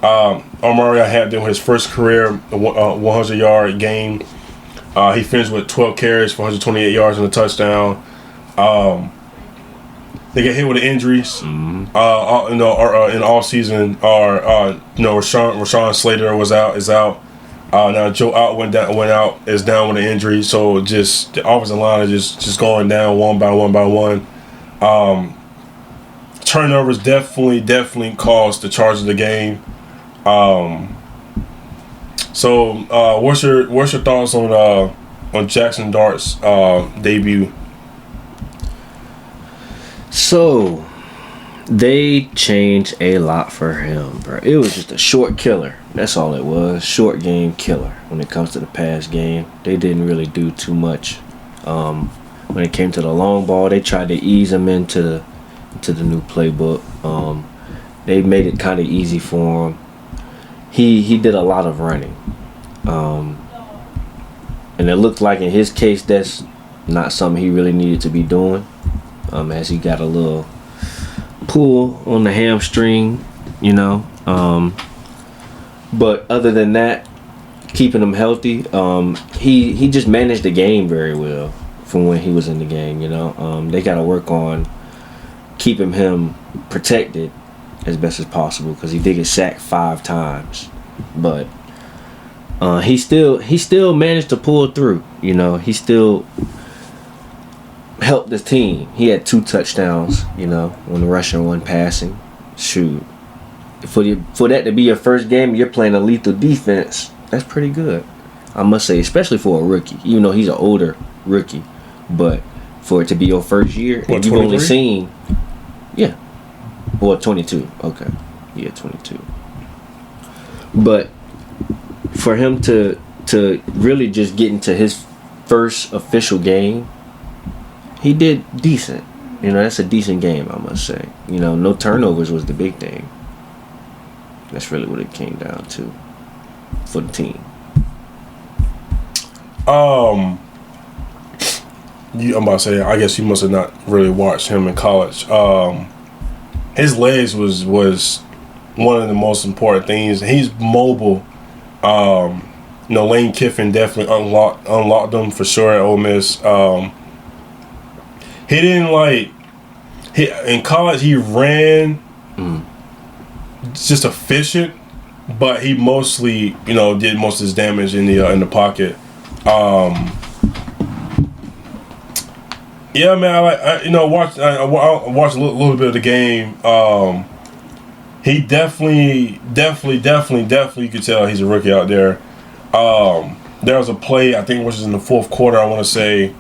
Omari had them his first career 100-yard game. He finished with 12 carries for 128 yards and a touchdown. They get hit with the injuries. In all season. Rashawn Slater is out. Now Joe Out is down with an injury. So just the offensive line is just going down one by one. Turnovers definitely caused the Chargers the game. So what's your thoughts on Jaxson Dart's debut? So they changed a lot for him, bro. It was just a short killer. That's all it was. Short game killer. When it comes to the pass game, they didn't really do too much. When it came to the long ball, they tried to ease him into the new playbook. they made it kind of easy for him. He did a lot of running, and it looked like in his case that's not something he really needed to be doing, as he got a little pull on the hamstring, you know. But other than that, keeping him healthy, he just managed the game very well from when he was in the game, you know. They got to work on keeping him protected as best as possible because he did get sacked 5 times, but he still managed to pull through, you know. He still helped the team. He had 2 touchdowns, you know, one rushing, one passing. Shoot, for that to be your first game, you're playing a lethal defense. That's pretty good, I must say, especially for a rookie. Even though he's an older rookie, but for it to be your first year, and you've only seen, yeah, or 22. Okay, yeah, 22. But for him to really just get into his first official game, he did decent. You know, that's a decent game, I must say. You know, no turnovers was the big thing. That's really what it came down to for the team. I'm about to say, I guess you must have not really watched him in college. His legs was one of the most important things. He's mobile. You know, Lane Kiffin definitely unlocked him for sure at Ole Miss. He didn't in college he ran just efficient, but he mostly, you know, did most of his damage in the pocket. Yeah, man. I watched a little bit of the game. He definitely, you could tell he's a rookie out there. There was a play, I think it was in the 4th quarter, I want to say.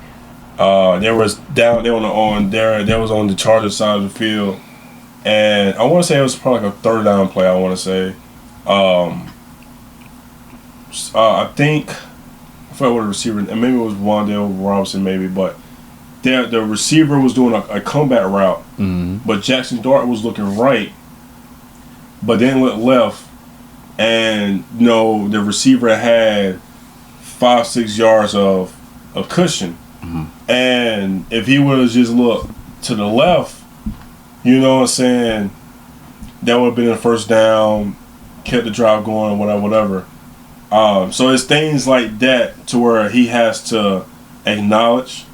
There was on the Chargers side of the field, and I want to say it was probably like a 3rd down play. I want to say, I think I forgot what the receiver, and maybe it was Wan'Dale Robinson, maybe, but the receiver was doing a comeback route, but Jaxson Dart was looking right, but then went left, and you know the receiver had 5-6 yards of cushion. And if he would have just looked to the left, you know what I'm saying, that would have been a 1st down, kept the drive going, whatever. So it's things like that to where he has to acknowledge.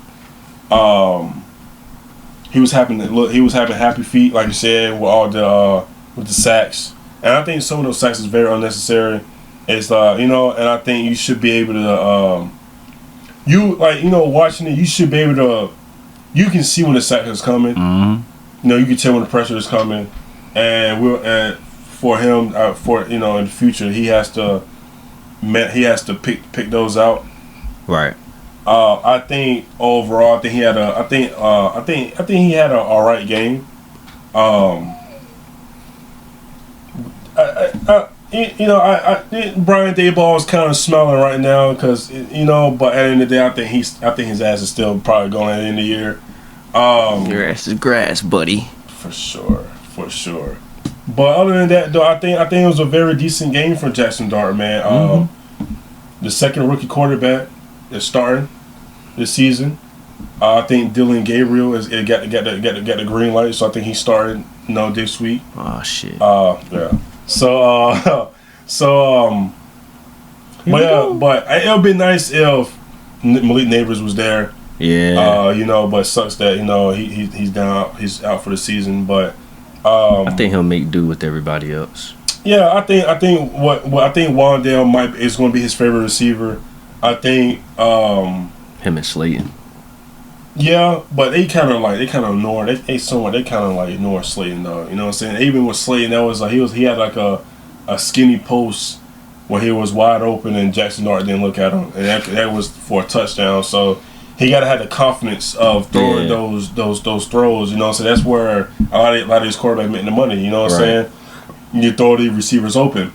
He was having happy feet, like you said, with all with the sacks, and I think some of those sacks is very unnecessary. It's you know, and I think you should be able to watching it, you should be able to. You can see when the sack is coming. You know, you can tell when the pressure is coming, and for him, in the future, he has to pick those out. Right. I think overall, I think he had a all right game. Brian Daboll is kind of smelling right now because but at the end of the day, I think his ass is still probably going at the end of the year. Your ass is grass, buddy. For sure. But other than that, though, I think it was a very decent game for Jaxson Dart, man. The second rookie quarterback is starting this season. I think Dylan Gabriel got the green light, so I think he's starting this week. Oh shit. Yeah. But it'll be nice if Malik Neighbors was there. Yeah. But it sucks that he's down. He's out for the season. But I think he'll make do with everybody else. Yeah, I think Wan'Dale is going to be his favorite receiver. I think him and Slayton. Yeah, but they kind of ignore Slayton though. You know what I'm saying? Even with Slayton, that was he had like a skinny post where he was wide open and Jaxson Dart didn't look at him, and that was for a touchdown. So he gotta have the confidence of throwing those throws. You know what I'm saying? That's where a lot of these quarterbacks making the money. You know what I'm saying? You throw the receivers open.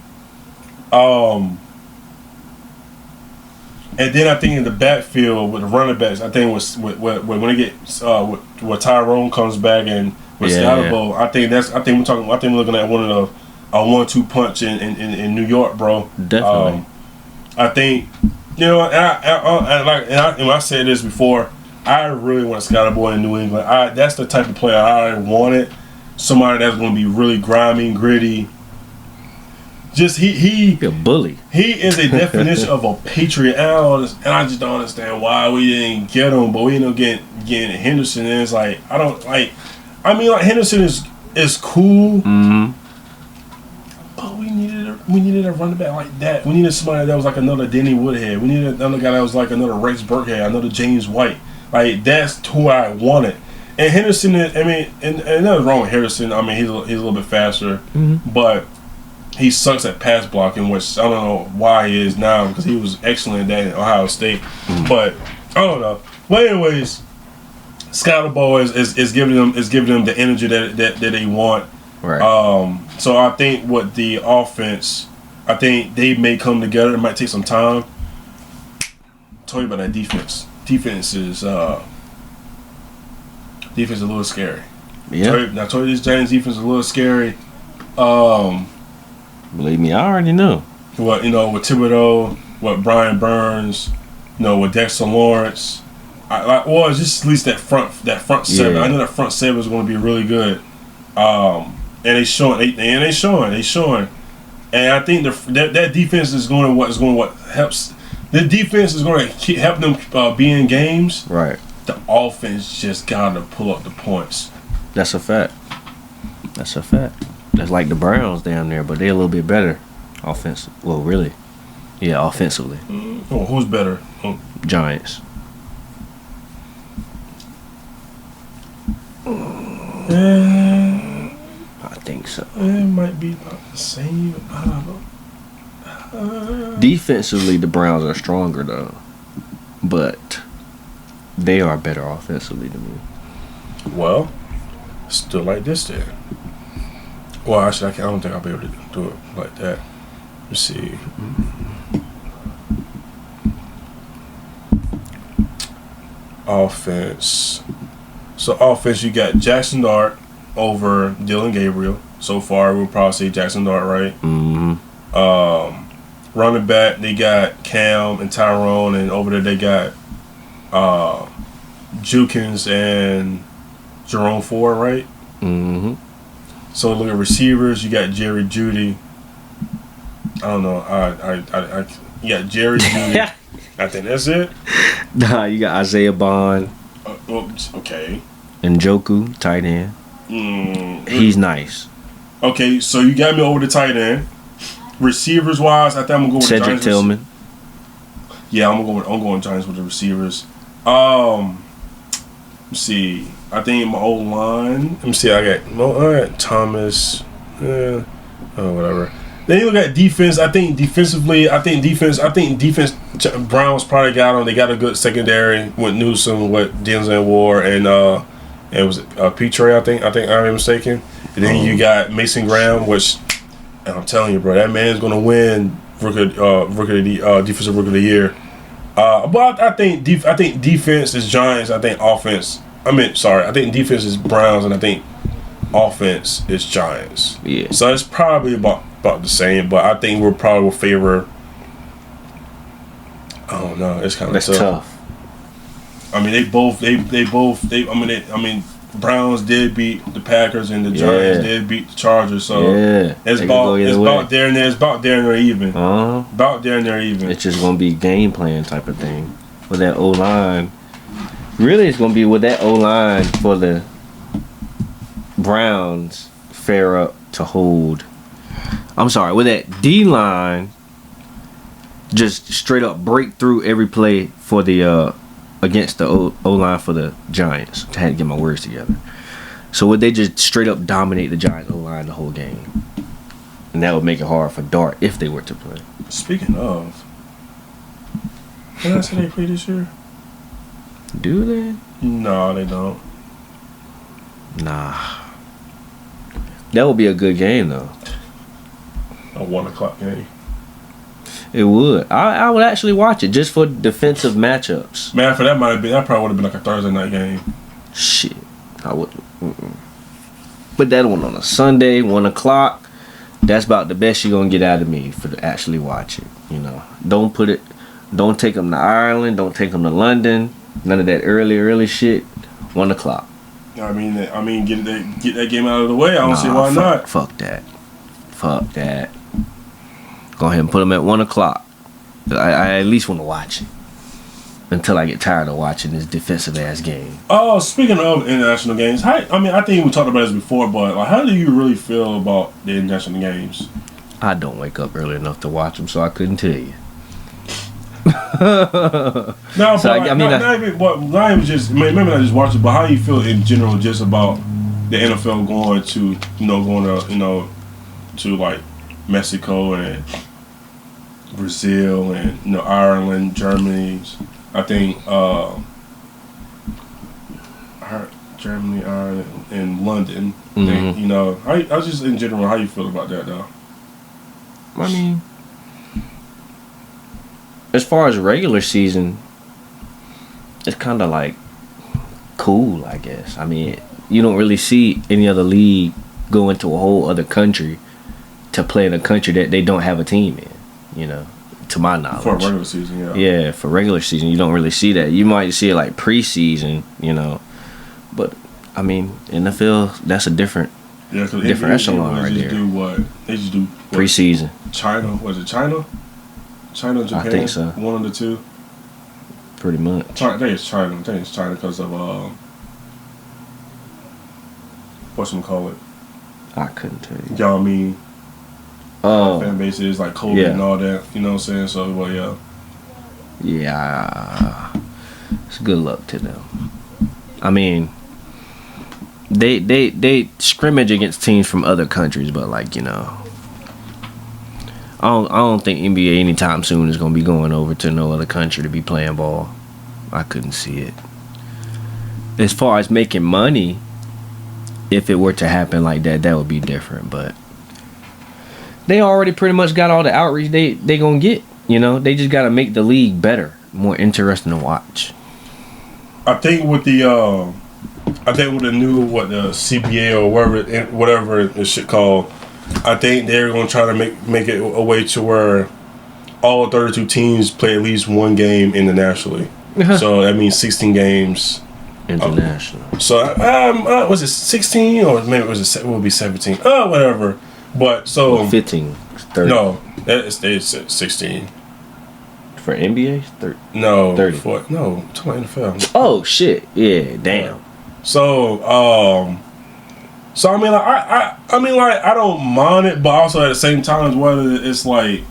And then I think in the backfield with the running backs, I think when they get when Tyrone comes back and with Scotabo, I think we're looking at one of the 1-2 punch in New York, bro. Definitely. I think and I said this before. I really want Scotabo in New England. That's the type of player I wanted. Somebody that's going to be really grimy, gritty. Just he a bully. He is a definition of a patriot, and I just don't understand why we didn't get him. But we ended up getting Henderson, and it's like I don't like. I mean, like Henderson is cool, but we needed a running back like that. We needed somebody that was like another Denny Woodhead. We needed another guy that was like another Rex Burkhead, another James White. Like that's who I wanted. And Henderson, and nothing wrong with Henderson. I mean, he's a little bit faster, but he sucks at pass blocking, which I don't know why he is now because he was excellent at that at Ohio State. But I don't know. But anyways, Scotabo is giving them the energy that they want. Right. So I think with the offense, I think they may come together. It might take some time. I told you about that defense. Defense is a little scary. Yeah. I told you this Giants defense is a little scary. Believe me, I already know. With Thibodeau, with Brian Burns, with Dexter Lawrence. Just at least that front seven. I know that front seven is going to be really good. And they showing. And I think that defense is going to what helps. The defense is going to help them be in games. Right. The offense just got to pull up the points. That's a fact. That's like the Browns down there, but they're a little bit better offensive. Well, really. Yeah, offensively. Well, who's better? Giants. I think so. It might be about the same. I don't know. Defensively, the Browns are stronger, though. But they are better offensively than me. Well, still like this then. Well, actually, I don't think I'll be able to do it like that. Let's see. Offense. So, offense, you got Jaxson Dart over Dylan Gabriel. So far, we'll probably say Jaxson Dart, right? Running back, they got Cam and Tyrone, and over there they got Jukins and Jerome Ford, right? So look at receivers. You got Jerry Jeudy. I don't know. You got Jerry Jeudy. I think that's it. Nah, you got Isaiah Bond. Okay. And Njoku, tight end. He's nice. Okay, so you got me over the tight end. Receivers wise, I think I'm gonna go with Cedric Giants. Tillman. Yeah, I'm going Giants with the receivers. Let's see. I think my old line. Let me see. I got Thomas. Whatever. Then you look at defense. I think defense. Browns probably got them. They got a good secondary with Newsome, with Denzel Ward, and it was Petrie. I think I'm mistaken. And then you got Mason Graham, which. And I'm telling you, bro, that man's gonna win defensive rookie of the year. But I think defense is Giants. I think offense. I think defense is Browns, and I think offense is Giants. Yeah. So it's probably about the same, but I think we're probably will favor. I don't know. It's kind of tough. I mean, they both. Browns did beat the Packers and the Giants did beat the Chargers, so it's about there and there. It's about there and there even. About there and there even. It's just gonna be game plan type of thing with that O line. Really, it's gonna be with that O line for the Browns fare up to hold. I'm sorry, with that D line, just straight up break through every play for the against the O-line for the Giants. I had to get my words together. So would they just straight up dominate the Giants O-line the whole game? And that would make it hard for Dart if they were to play. Speaking of, did I say they play this year? Do they? No, they don't. Nah. That would be a good game, though. A 1 o'clock game. It would. I would actually watch it just for defensive matchups. Man, for that probably would have been like a Thursday night game. Shit, I would. Put that one on a Sunday, 1:00. That's about the best you're gonna get out of me for to actually watch it. You know, don't take them to Ireland. Don't take them to London. None of that early shit. 1:00. I mean, get that game out of the way. I don't see why not. Fuck that. Go ahead and put them at 1:00. I at least want to watch it until I get tired of watching this defensive ass game. Oh, speaking of international games, I think we talked about this before, but like, how do you really feel about the international games? I don't wake up early enough to watch them, so I couldn't tell you. No, so but not even just maybe not just watch it, but how do you feel in general just about the NFL going to like Mexico and Brazil and Ireland, Germany. I think Germany, Ireland, and London. Mm-hmm. I was just in general, how you feel about that though? I mean, as far as regular season, it's kind of like cool, I guess. I mean, you don't really see any other league go into a whole other country to play in a country that they don't have a team in, to my knowledge. For regular season, yeah. Yeah, for regular season, you don't really see that. You might see it like preseason, But, I mean, NFL, that's a different echelon right there. They just do preseason. China, was it China? China, Japan? I think so. One of the two? Pretty much. I think it's China because of, whatchamacallit? I couldn't tell you. Y'all mean... fan base is like COVID and all that, you know what I'm saying? So, well, yeah. Yeah, it's good luck to them. I mean, they scrimmage against teams from other countries, but like I don't think NBA anytime soon is gonna be going over to no other country to be playing ball. I couldn't see it. As far as making money, if it were to happen like that, that would be different, but. They already pretty much got all the outreach they gonna get. They just gotta make the league better, more interesting to watch. I think with the new the CBA or whatever it should call, I think they're gonna try to make it a way to where all 32 teams play at least one game internationally. So that means 16 games international. So was it 16 or maybe it will be 17? Whatever. But so 15, 30. No, it's 16 for NBA. 30. No, 30. Talking about NFL. Oh shit! Yeah, damn. So I mean, like I don't mind it, but also at the same time, whether it's like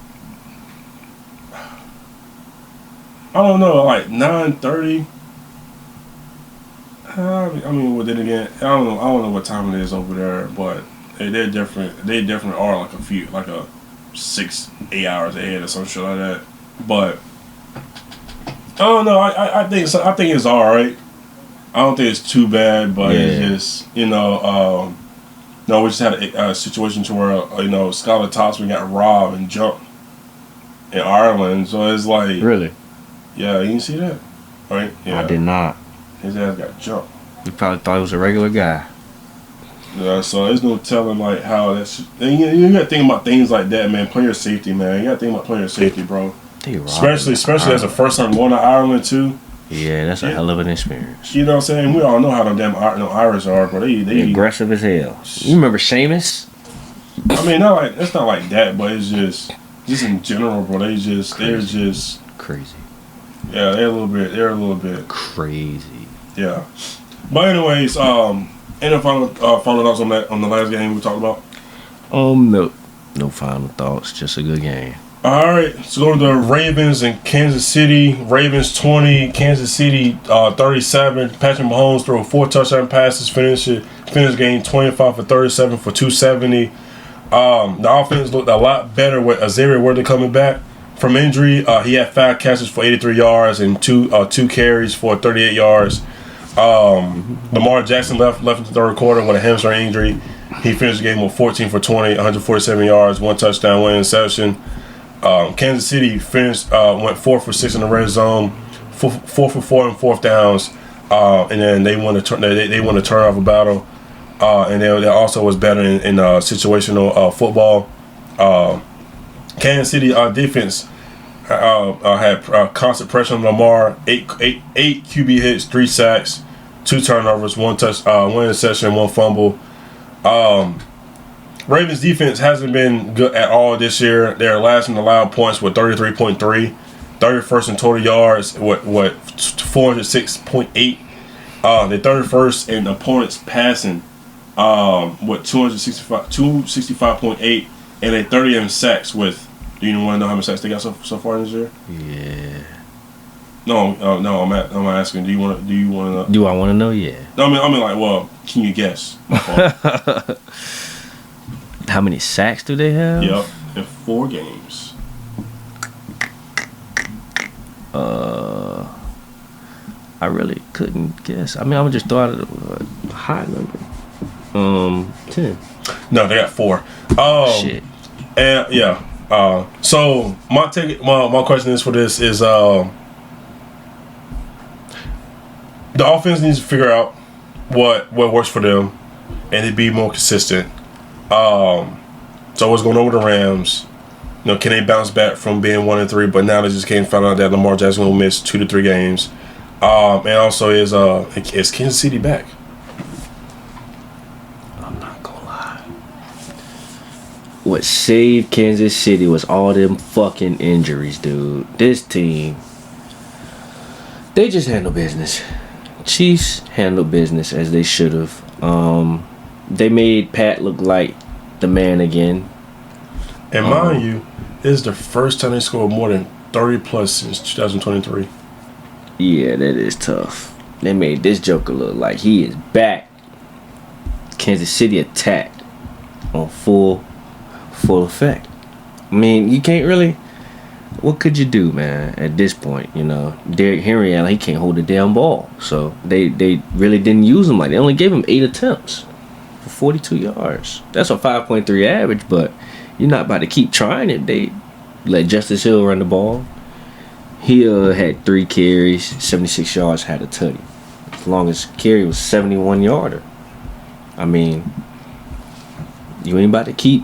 I don't know, like 9:30. I mean, well, then again, I don't know what time it is over there, but. They're different. They definitely are like a 6-8 hours ahead or some shit like that. But I don't know. I think it's all right. I don't think it's too bad, but it's just we just had a situation to where Skylar Thompson got robbed and jumped in Ireland. So it's like really, yeah, you didn't see that, right? Yeah, I did not. His ass got jumped. You probably thought he was a regular guy. Yeah, so there's no telling like how that's. You gotta think about things like that, man. Player safety, man. You gotta think about player safety, bro. Especially as a first time going to Ireland too. Yeah, that's a hell of an experience. You know what I'm saying? We all know how them damn Irish are, but they aggressive as hell. You remember Seamus? I mean, it's not like that, but it's just in general, bro. They're just crazy. Yeah, they're a little bit crazy. Yeah, but anyways, any final thoughts on the last game we talked about? No final thoughts. Just a good game. All right, so go to the Ravens and Kansas City. Ravens 20, Kansas City 37. Patrick Mahomes threw 4 touchdown passes. Finish game 25 for 37 for 270. The offense looked a lot better with Xavier Worthy coming back from injury. He had 5 catches for 83 yards and two carries for 38 yards. Lamar Jackson left in the third quarter with a hamstring injury. He finished the game with 14 for 20, 147 yards, 1 touchdown, 1 interception. Kansas City finished went 4 for 6 in the red zone, 4 for 4 in fourth downs, and then they won the turnover battle, and they also was better in situational football. Kansas City defense had constant pressure on Lamar, 8 QB hits, 3 sacks, 2 turnovers, 1 interception, 1 fumble. Ravens defense hasn't been good at all this year. They're last in allowed points with 33.3, 31st in total yards with 406.8. They're 31st in opponents passing with 265.8, and they're 30 in sacks with. Do you want to know how many sacks they got so far this year? Yeah. No. I'm asking. Do you want to know? Do I want to know? Yeah. No, I mean, like, well, can you guess? How many sacks do they have? Yep, in 4 games. I really couldn't guess. I mean, I would just throw out a high number. 10. No, they got 4. Shit. And yeah. So my question is for this is the offense needs to figure out what works for them and to be more consistent. So what's going on with the Rams? You know, can they bounce back from being 1-3? But now they just can't find out that Lamar Jackson will miss 2 to 3 games. And also is Kansas City back? I'm not gonna lie. What saved Kansas City was all them fucking injuries, dude. This team, they just handled business. Chiefs handled business as they should have. They made Pat look like the man again. And mind you, this is the first time they scored more than 30 plus since 2023. Yeah, that is tough. They made this Joker look like he is back. Kansas City attacked on full effect. I mean, you can't really. What could you do, man? At this point, you know, Derrick Henry, he can't hold the damn ball. So they really didn't use him like. They only gave him 8 attempts for 42 yards. That's a 5.3 average, but you're not about to keep trying it. They let Justice Hill run the ball. He had 3 carries, 76 yards, had a tutty. His longest carry was 71-yarder. I mean, you ain't about to keep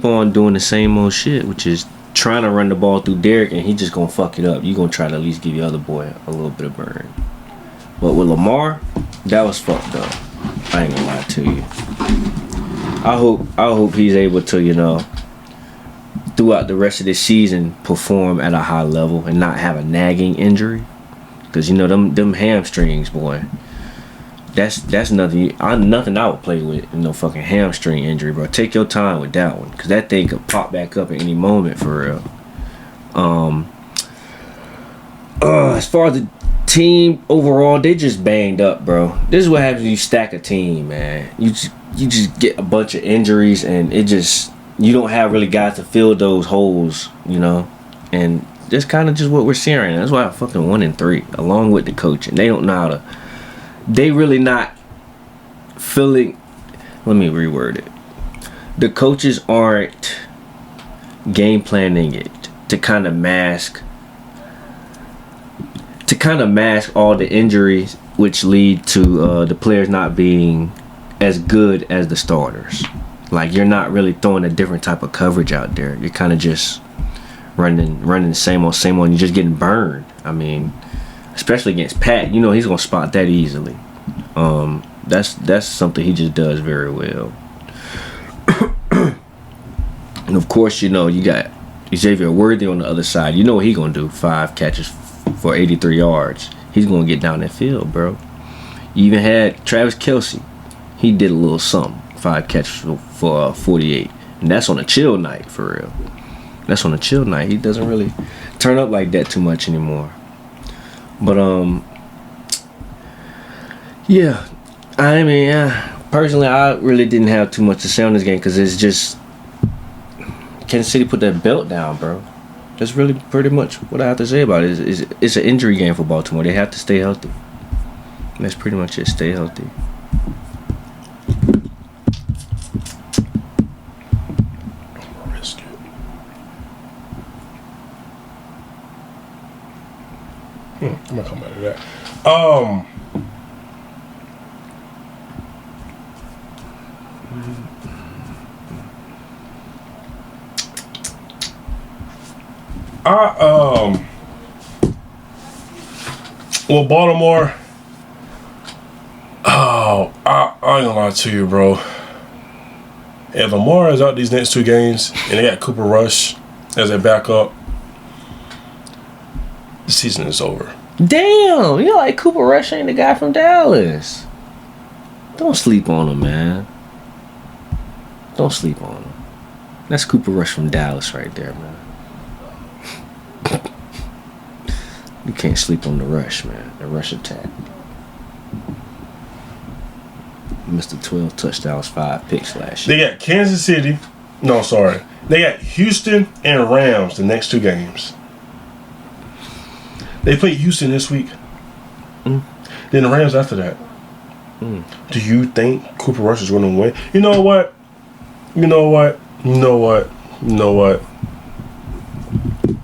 on doing the same old shit, which is trying to run the ball through Derrick, and he just gonna fuck it up. You gonna try to at least give your other boy a little bit of burn. But with Lamar, that was fucked up. I ain't gonna lie to you. I hope he's able to, you know, throughout the rest of the season perform at a high level and not have a nagging injury. Because, you know, them hamstrings, boy, that's nothing I would play with, no fucking hamstring injury, bro. Take your time with that one, because that thing could pop back up at any moment, for real. As far as the team overall, they just banged up, bro. This is what happens when you stack a team, man. You just get a bunch of injuries, and you don't have really guys to fill those holes, you know. And that's kind of just what we're seeing right now. That's why I'm fucking 1-3, along with the coaching. They don't know how to. They really not feeling. Let me reword it. The coaches aren't game planning it to kind of mask all the injuries, which lead to the players not being as good as the starters. Like, you're not really throwing a different type of coverage out there. You're kind of just running the same old. You're just getting burned. I mean, especially against Pat, you know he's gonna spot that easily. That's something he just does very well. And of course, you know, you got Xavier Worthy on the other side. You know what he gonna do? 5 catches for 83 yards. He's gonna get down that field, bro. You even had Travis Kelce. He did a little something. 5 catches for 48, and that's on a chill night, for real. That's on a chill night. He doesn't really turn up like that too much anymore. But yeah, I mean, personally, I really didn't have too much to say on this game, because it's just Kansas City put that belt down, bro. That's really pretty much what I have to say about it. It's an injury game for Baltimore. They have to stay healthy. That's pretty much it. Stay healthy. I'm gonna come back to that. Well, Baltimore. Oh, I ain't gonna lie to you, bro. If Lamar is out these next 2 games and they got Cooper Rush as their backup, the season is over. Damn, you like Cooper Rush ain't the guy from Dallas. Don't sleep on him, man. Don't sleep on him. That's Cooper Rush from Dallas right there, man. You can't sleep on the rush, man. The rush attack. Mr. 12 touchdowns, 5 picks last year. They got Kansas City. No, sorry. They got Houston and Rams the next 2 games. They play Houston this week. Then the Rams after that. Do you think Cooper Rush is going to win? You know what?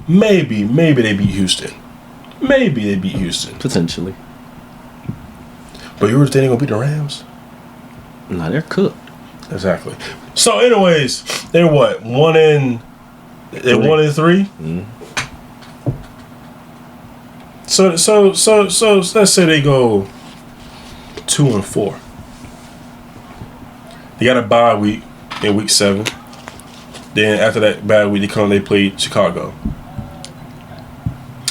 Maybe they beat Houston. Maybe they beat Houston. Potentially. But you were thinking they're going to beat the Rams? No, they're cooked. Exactly. So, anyways, they're what? 1-3? Mm-hmm. So let's say they go 2-4. They got a bye week in week 7. Then after that bye week, they play Chicago.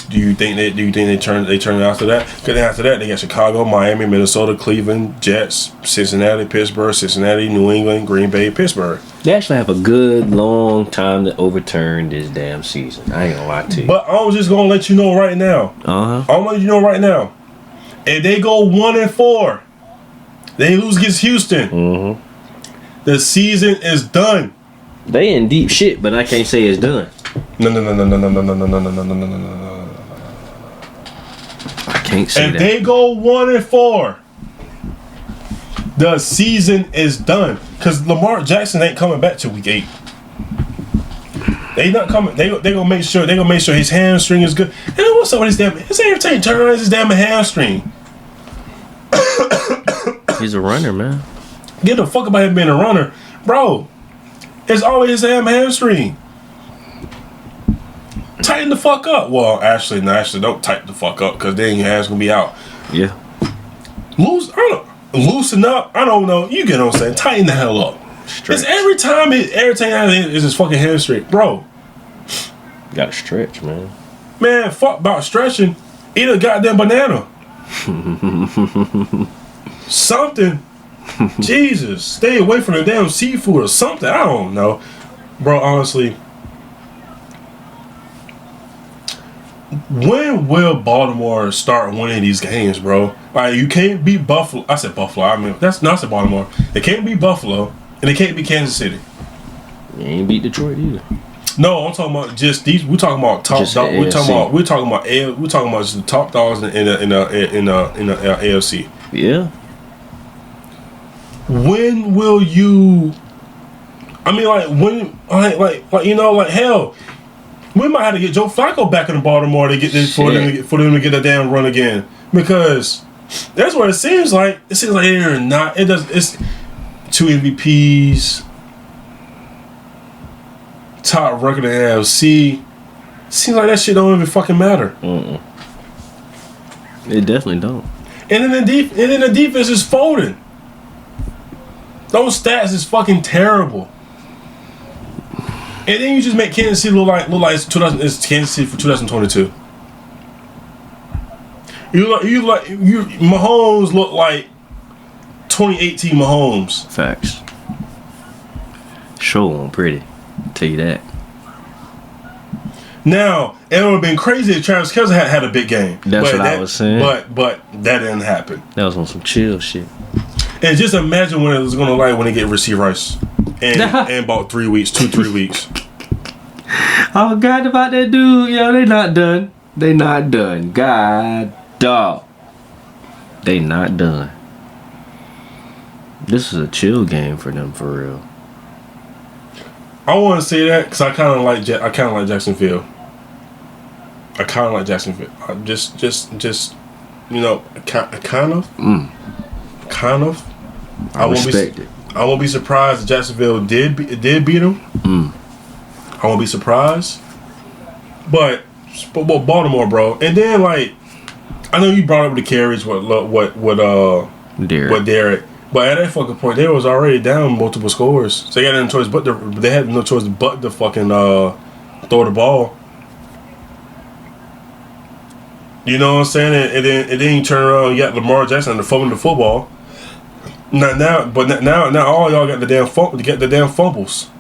Do you think they turn after that? Because then after that they got Chicago, Miami, Minnesota, Cleveland, Jets, Cincinnati, Pittsburgh, Cincinnati, New England, Green Bay, Pittsburgh. They actually have a good long time to overturn this damn season. I ain't gonna lie to you. But I'm just gonna let you know right now. I'm gonna let you know right now. If they go 1-4, they lose against Houston. The season is done. They in deep shit, but I can't say it's done. No. I can't say if that. they go 1-4, the season is done. Cause Lamar Jackson ain't coming back till week 8. They not coming. They gonna make sure. They gonna make sure his hamstring is good. And then what's up with his damn? His every time he turns around, his damn hamstring. He's a runner, man. Get the fuck about him being a runner, bro. It's always his damn hamstring. Tighten the fuck up. Well, actually, don't tighten the fuck up, cause then your hand's gonna be out. Yeah. Loosen up. I don't know. You get what I'm saying. Tighten the hell up. It's every time is his fucking hamstring, bro. You gotta stretch, man. Man, fuck about stretching. Eat a goddamn banana. Something. Jesus, stay away from the damn seafood or something. I don't know, bro. Honestly, when will Baltimore start winning these games, bro? Like, you can't beat Buffalo. I said Buffalo. I mean, that's not Baltimore. They can't beat Buffalo, and they can't beat Kansas City. You ain't beat Detroit either. No, I'm talking about just these. We're talking about top dog. We're talking about just the top dogs in the AFC. Yeah. When will you? I mean, like when, like you know, like hell, we might have to get Joe Flacco back in Baltimore to get this, for them to get a damn run again, because that's what it seems like. It seems like they're not. It does. It's 2 MVPs, top record in the AFC. Seems like that shit don't even fucking matter. It definitely don't. And then the defense is folding. Those stats is fucking terrible. And then you just make Kansas City look like it's Kansas City for 2022. Mahomes look like 2018 Mahomes. Facts. Show on pretty. I'll tell you that. Now, it would have been crazy if Travis Kelce had a big game. That's what I was saying. But that didn't happen. That was on some chill shit. And just imagine what it was gonna like when they get Rasheed Rice, and about 3 weeks, 2-3 weeks. I forgot about that dude. Yo, they not done. They not done. God dog. They not done. This is a chill game for them, for real. I want to say that because I kind of like Jacksonville. I kind of like Jacksonville. Just you know, kind of. Kind of. I respect it. I won't be surprised if Jacksonville did beat them. I won't be surprised. But Baltimore, bro. And then like, I know you brought up the carries with Derek. But at that fucking point, they was already down multiple scores. So they had no choice they had no choice but to fucking throw the ball. You know what I'm saying? And then you turn around, you got Lamar Jackson to fumble the football. Now all y'all got the damn fumbles.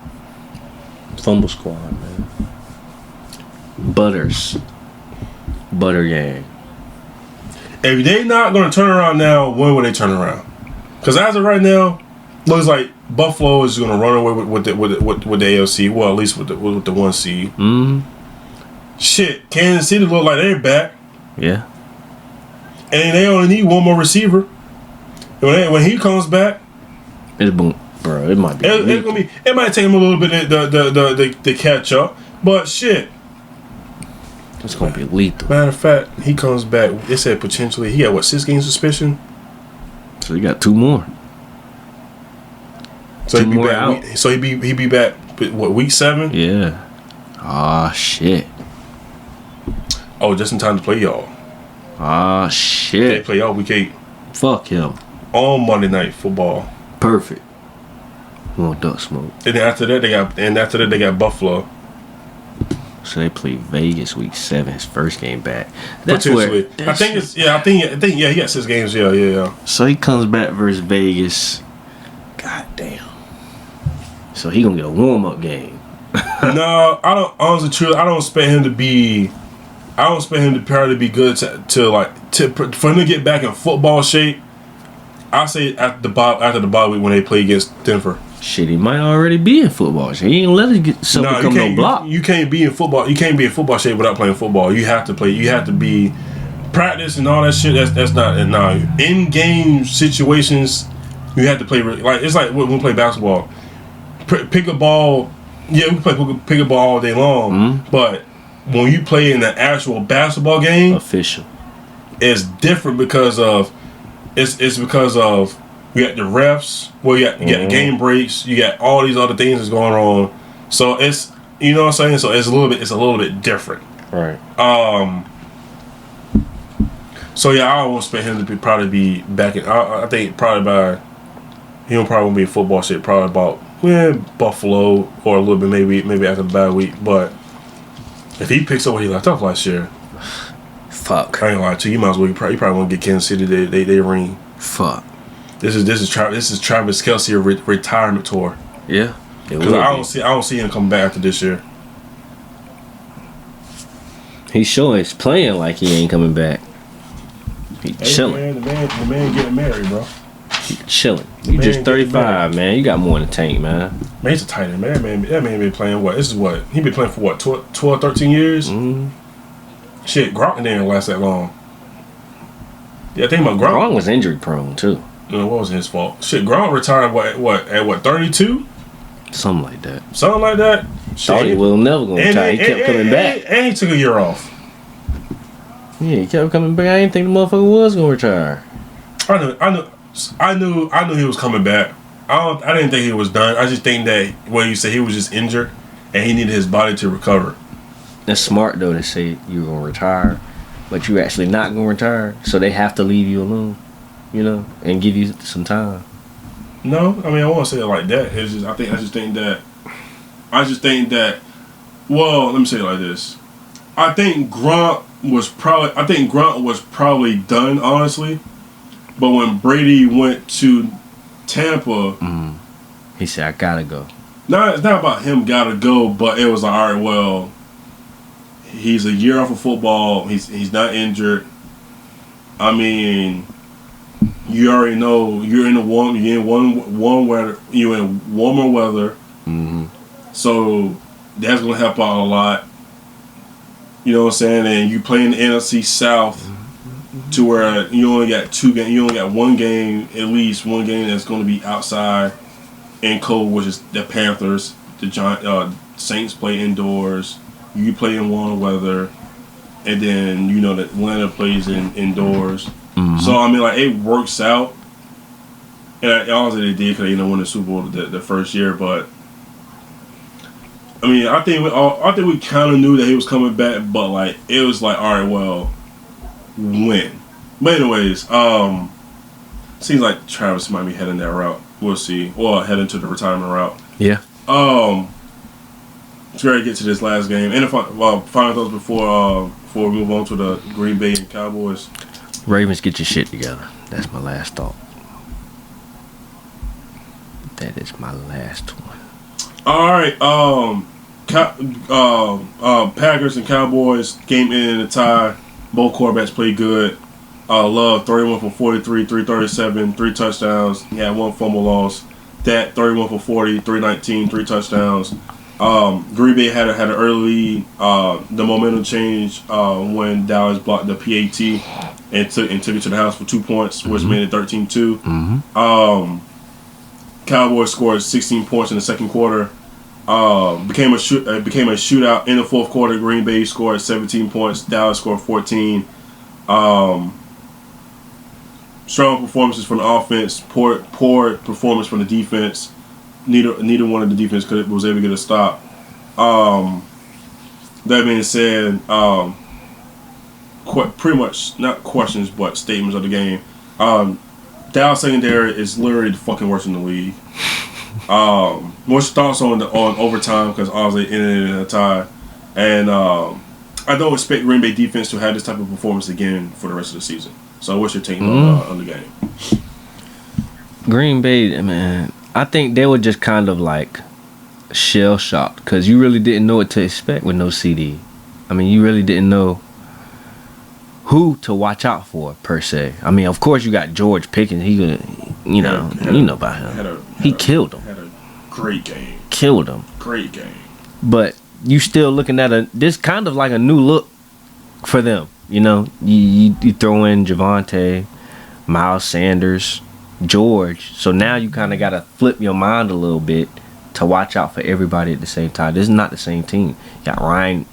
Fumble squad, man. Butter gang. If they not gonna turn around now, when will they turn around? Because as of right now, looks like Buffalo is gonna run away with the AFC. Well, at least with the 1 seed. Shit, Kansas City look like they're back. Yeah. And they only need one more receiver. When he comes back, it's boom, bro. It might be. It's gonna be. It might take him a little bit to catch up, but shit. It's gonna be lethal. Matter of fact, he comes back. It said potentially he got 6 game suspension. So he got 2 more. So he be back. So he be back. What, week 7? Yeah. Ah shit. Oh, just in time to play y'all. Ah They shit. play y'all week 8 Fuck him. on Monday Night Football. Perfect. We want duck smoke. And after that they got Buffalo. So they play Vegas week 7, his first game back. That's where I think he got 6 games. Yeah. So he comes back versus Vegas. God damn. So he gonna get a warm up game. No, I don't. Honestly, true. I don't expect him to be. I don't expect him to probably be good for him to get back in football shape. I say after the bye week when they play against Denver. Shit, he might already be in football. He ain't let it get something become no block. You can't be in football. You can't be in football shape without playing football. You have to play. You have to be practice and all that shit. That's not in game situations. You have to play like it's like when we play basketball. Pick a ball. Yeah, we play pick a ball all day long. But when you play in the actual basketball game, official, it's different because of it's because of. You got the refs. Well, you got game breaks. You got all these other things that's going on. So it's what I'm saying. So it's a little bit different. Right. So yeah, I don't expect him to probably be back in. I think probably won't probably be in football shape. Probably about Buffalo or a little bit maybe after the bye week. But if he picks up what he left off last year, fuck. I ain't gonna lie to you. You might as well. You probably won't get Kansas City. They ring. Fuck. This is Travis Kelce retirement tour. Yeah, because I don't see him coming back after this year. He's showing he's playing like he ain't coming back. He chilling. Man, the man getting married, bro. He chilling. You just 35, man. You got more in the tank, man. Man, he's a tight end, man. That man been playing what? This is what he been playing for what? 12, 13 years. Shit, Gronk didn't last that long. Yeah, I think about Gronk. Gronk was injury prone too. What was his fault? Shit, Gronk retired at 32? Something like that. Thought he was never gonna retire. He kept coming back. And he took a year off. Yeah, he kept coming back. I didn't think the motherfucker was gonna retire. I knew he was coming back. I didn't think he was done. I just think that when you say he was just injured and he needed his body to recover. That's smart though to say you're gonna retire, but you're actually not gonna retire. So they have to leave you alone. And give you some time. No, I mean I won't say it like that. It's just I just think that. Well, let me say it like this. I think Grunt was probably done, honestly. But when Brady went to Tampa, he said, "I gotta go." No, it's not about him gotta go, but it was like, all right, well, he's a year off of football. He's not injured. I mean. You already know you're in warmer weather. So that's gonna help out a lot. You know what I'm saying? And you play in the NFC South to where you only got 2 games. You only got one game, at least one game that's gonna be outside and cold, which is the Panthers. The Saints play indoors. You play in warm weather. and then you know that Atlanta plays indoors. Mm-hmm. So I mean, like it works out. And honestly, they did because they won the Super Bowl the first year. But I mean, I think we kind of knew that he was coming back, but like it was like, all right, well, when? But anyways, seems like Travis might be heading that route. We'll see, or heading to the retirement route. Yeah. Let's ready to get to this last game. And final thoughts before we move on to the Green Bay and Cowboys. Ravens, get your shit together. That's my last thought. That is my last one. All right. Packers and Cowboys game in a tie. Both quarterbacks played good. Love 31 for 43, 337, 3 touchdowns. He had 1 fumble loss. That 31 for 40, 319, 3 touchdowns. Green Bay had an early lead. The momentum changed when Dallas blocked the PAT and took it to the house for 2 points, which made it 13-2. Mm-hmm. Cowboys scored 16 points in the second quarter. Became a shootout in the fourth quarter. Green Bay scored 17 points. Dallas scored 14. Strong performances from the offense. Poor performance from the defense. Neither one of the defense was able to get a stop. That being said, pretty much not questions but statements of the game. Dallas secondary is literally fucking worse in the league. What's your thoughts on overtime? Because obviously it ended in a tie, and I don't expect Green Bay defense to have this type of performance again for the rest of the season. So what's your take on the game? Green Bay, man, I think they were just kind of like shell shocked because you really didn't know what to expect with no CD. I mean, you really didn't know who to watch out for per se. I mean, of course you got George Pickens. He gonna, you know about him. He killed him. Had a great game. Killed him. Great game. But you still looking at this kind of like a new look for them. You know, you throw in Javonte, Miles Sanders, George. So now you kind of got to flip your mind a little bit to watch out for everybody at the same time. This is not the same team. You got Ryan.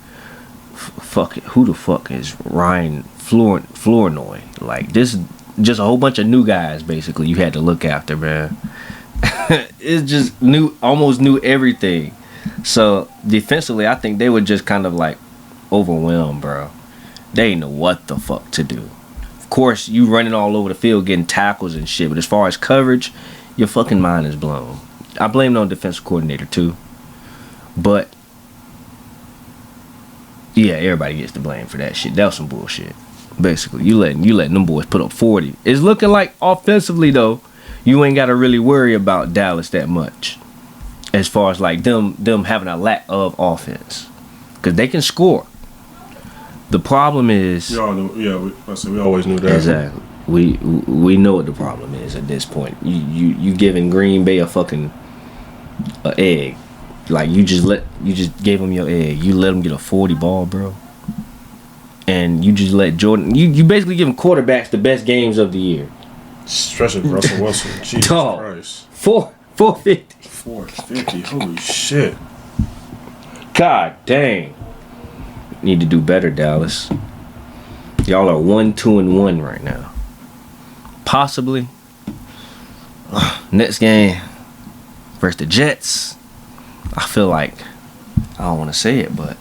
Who the fuck is Ryan Flournoy? Like, this is just a whole bunch of new guys basically you had to look after, man. It's just almost knew everything. So defensively, I think they were just kind of like overwhelmed, bro. They didn't know what the fuck to do. Of course, you running all over the field getting tackles and shit, but as far as coverage, your fucking mind is blown. I blame it on defensive coordinator too, but yeah, everybody gets the blame for that shit. That was some bullshit. Basically, you letting them boys put up 40. It's looking like offensively though, you ain't got to really worry about Dallas that much, as far as like them having a lack of offense, because they can score. The problem is, we always knew that. Exactly. We know what the problem is at this point. You giving Green Bay a fucking egg. Like, you just gave them your egg. You let them get a 40 ball, bro. And you just let Jordan. You basically give them quarterbacks the best games of the year. Especially Russell Wilson. Jesus Christ. 450. 450. Holy shit. God dang. Need to do better, Dallas. Y'all are 1-2-1 right now. Possibly. Next game versus the Jets. I feel like, I don't want to say it, but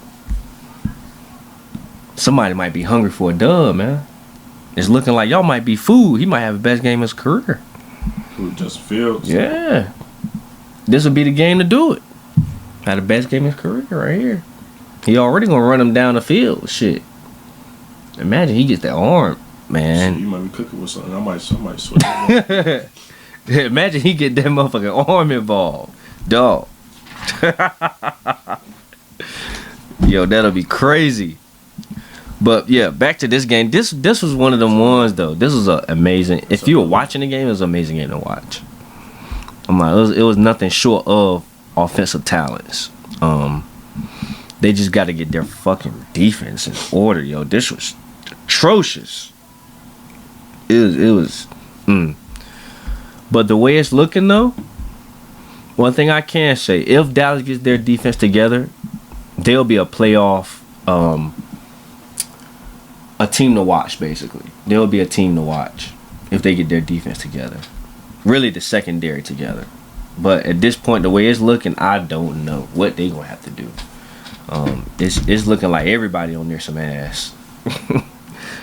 somebody might be hungry for a dub, man. It's looking like y'all might be food. He might have the best game of his career. Who, Justin Fields? Yeah. This would be the game to do it. Had the best game of his career right here. He already gonna run him down the field. Shit. Imagine he gets that arm, man. Shit, you might be cooking with something. I might switch. Imagine he get that motherfucking arm involved. Dog. Yo, that'll be crazy. But yeah, back to this game. This was one of them ones though. This was amazing. If you were watching the game, it was an amazing game to watch. I'm like, it was nothing short of offensive talents. They just got to get their fucking defense in order, yo. This was atrocious. It was. But the way it's looking though, one thing I can say, if Dallas gets their defense together, they'll be a playoff team to watch, basically. They'll be a team to watch if they get their defense together. Really, the secondary together. But at this point, the way it's looking, I don't know what they're going to have to do. It's looking like everybody on there some ass.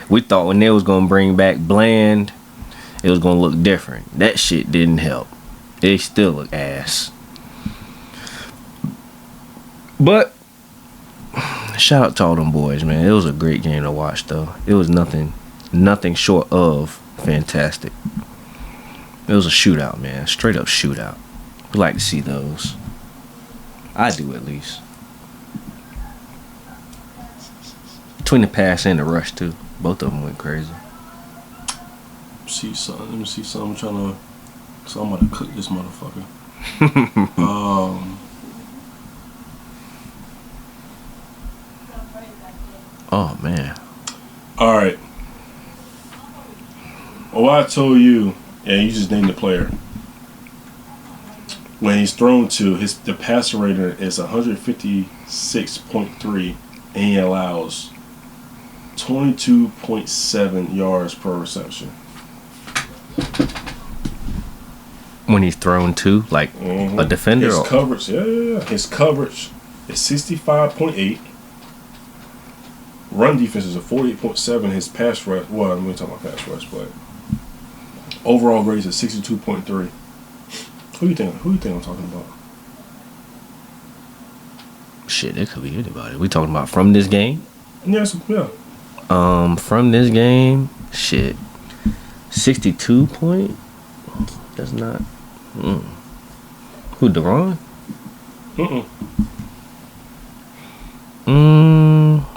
We thought when they was going to bring back Bland, it was going to look different. That shit didn't help. They still look ass. But shout out to all them boys, man. It was a great game to watch, though. It was nothing short of fantastic. It was a shootout, man. Straight up shootout. We like to see those. I do, at least. Between the pass and the rush, too. Both of them went crazy. Let me see something. I'm trying to... So I'm about to cook this motherfucker. Oh, man. All right. Well, I told you, yeah, you just named the player. When he's thrown to, the passer rating is 156.3, and he allows 22.7 yards per reception. When he's thrown to, like a defender? His coverage, yeah. His coverage is 65.8. Run defense is a 48.7. His pass rush, well, I'm going to talk about pass rush, but overall grades is 62.3. Who you think I'm talking about? Shit, it could be anybody. We talking about from this game? Yes, yeah. From this game, shit, 62 point. That's not. Who, Deron?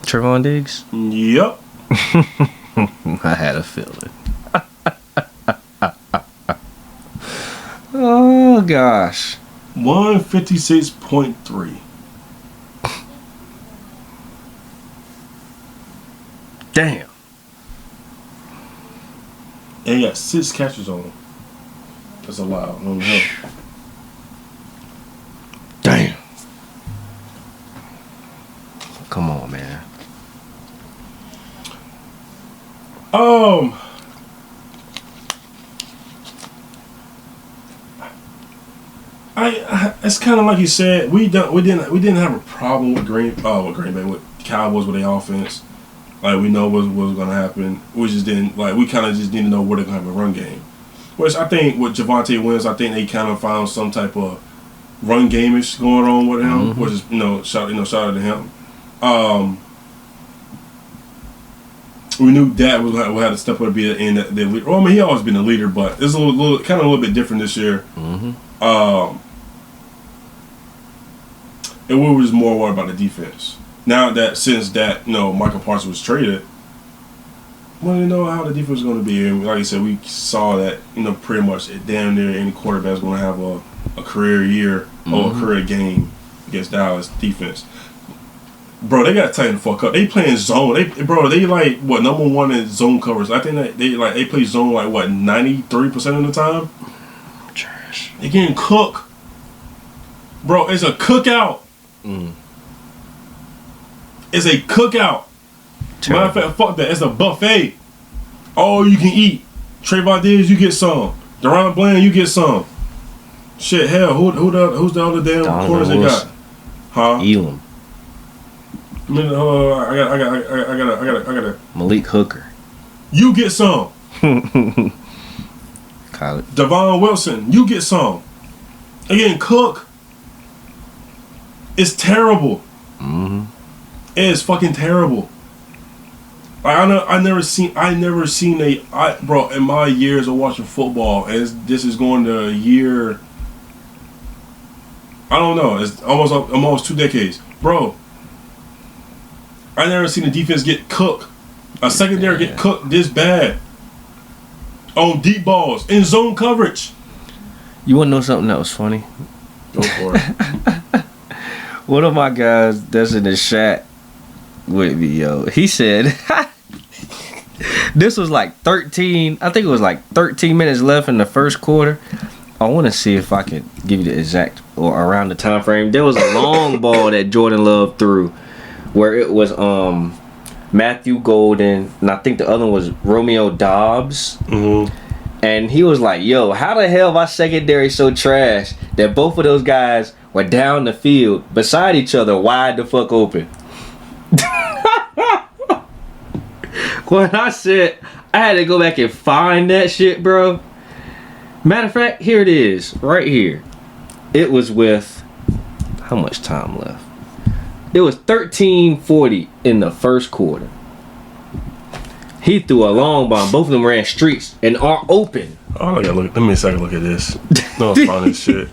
Trevon Diggs? Yep. I had a feeling. Oh, gosh. 156.3. Damn. And he got 6 catches on him. That's allowed on him. Damn. Come on, man. It's kind of like you said. We didn't have a problem with Green Bay, with Cowboys, with their offense. Like, we know what was going to happen. We just didn't, like, we kind of just didn't know where they're going to have a run game. Which I think with Javonte Williams, I think they kind of found some type of run game-ish going on with him, which is, shout out to him. We knew Dak would have to step up and be in the leader. Well, I mean, he always been a leader, but it's a little bit different this year. And we were just more worried about the defense. Now that Michael Parsons was traded, we didn't know how the defense was going to be. And like I said, we saw that pretty much damn near any quarterback is going to have a career year or a career game against Dallas defense. Bro, they got to tighten the fuck up. They playing zone. They like what, number one in zone covers. I think that they play zone like what, 93% of the time. Trash. They getting cooked. Bro, it's a cookout. It's a cookout. Matter of fact, fuck that. It's a buffet. All you can eat. Trayvon Diggs, you get some. Deron Bland, you get some. Shit, hell, who's the other damn corners they got? Huh? Elam. I mean, I got Malik Hooker. You get some. Kyle. Devon Wilson, you get some. Again, Cook. It's terrible. It is fucking terrible. I never seen bro, in my years of watching football, and this is going to a year, I don't know, it's almost 2 decades. Bro, I never seen a defense get cooked, a secondary get cooked this bad on deep balls, in zone coverage. You want to know something that was funny? Go for it. One of my guys that's in the chat with me, yo, he said this was like 13 minutes left in the first quarter. I want to see if I can give you the exact or around the time frame. There was a long ball that Jordan Love threw where it was Matthew Golden, and I think the other one was Romeo Dobbs. Mm-hmm. And he was like, yo, how the hell my secondary so trash that both of those guys were down the field beside each other wide the fuck open? When I said I had to go back and find that shit, bro. Matter of fact, here it is, right here. It was with, how much time left? It was 13:40 in the first quarter. He threw a long bomb. Both of them ran streets and are open. Oh, let me a second look at this. No, I'm finding shit.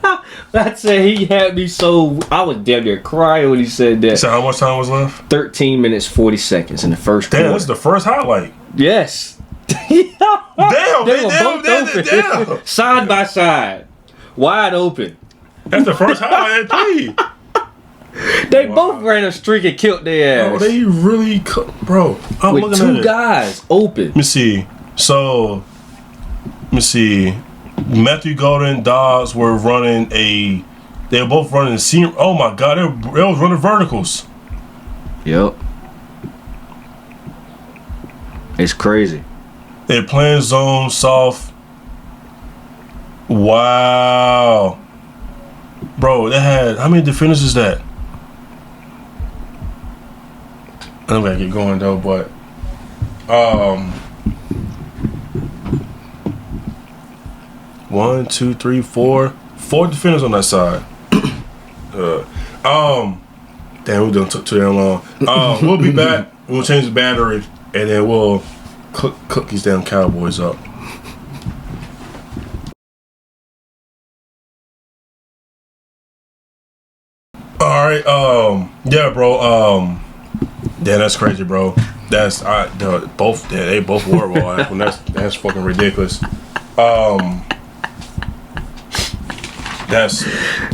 That said, he had me so, I was damn near crying when he said that. So how much time was left? 13 minutes 40 seconds in the first quarter. Damn, this is the first highlight. Yes. Damn, They were both open. damn. Side by side. Wide open. That's the first highlight they played. They both ran a streak and killed their ass. Oh, they really, bro. I'm with looking two at it. guys open. Let me see. So, let me see. Matthew Golden, Dobbs were running a. They were both running seam. Oh my God, they was running verticals. Yep. It's crazy. They're playing zone soft. Wow, bro. They had how many defenders is that? I'm gonna get going though, but 1, 2, 3, 4 defenders on that side. Damn, we done took too damn long. We'll be back. We'll change the battery, and then we'll cook these damn Cowboys up. All right. Yeah, bro. Yeah, that's crazy, bro. That's they both horrible. That's fucking ridiculous. That's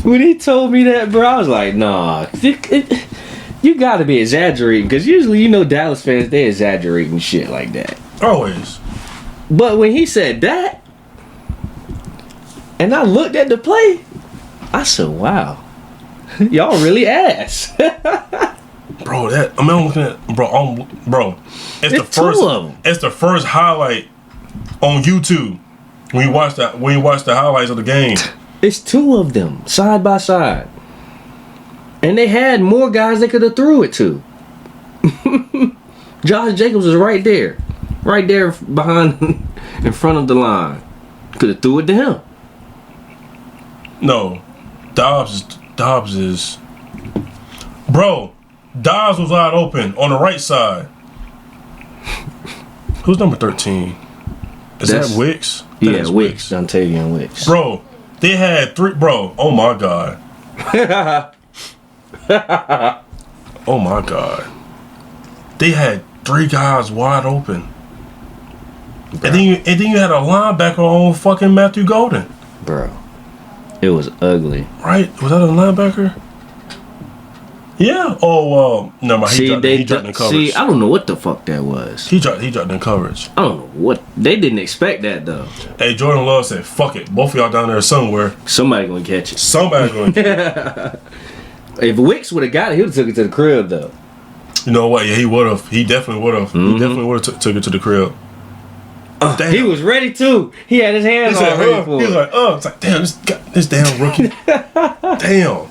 When he told me that, bro, I was like, nah. You gotta be exaggerating, because usually, Dallas fans, they exaggerating shit like that. always. But when he said that, and I looked at the play, I said, wow. Y'all really ass. Bro, I'm looking at bro. It's the first. Two of them. It's the first highlight on YouTube. When you watch the highlights of the game. It's two of them, side by side. And they had more guys they could have threw it to. Josh Jacobs was right there. Right there behind, in front of the line. Could have threw it to him. No. Dobbs is. Bro, Dobbs was wide open on the right side. Who's number 13? Is that Wicks? Yeah, Wicks. Dontavian Wicks. Bro, they had three. Bro, oh my God. Oh my God. They had three guys wide open. Bro. And then you had a linebacker on fucking Matthew Golden. Bro, it was ugly. Right? Was that a linebacker? Yeah. Oh, well, no, he dropped in coverage. See, I don't know what the fuck that was. He dropped in coverage. I don't know what. They didn't expect that, though. Hey, Jordan Love said, fuck it. Both of y'all down there somewhere. Somebody gonna catch it. Somebody's gonna catch it. If Wicks would have got it, he would have took it to the crib, though. You know what? Yeah, he would have. He definitely would have. Mm-hmm. He definitely would have took it to the crib. Damn. He was ready, too. He had his hands all ready for it. He was like, it's like, damn, this damn rookie. Damn.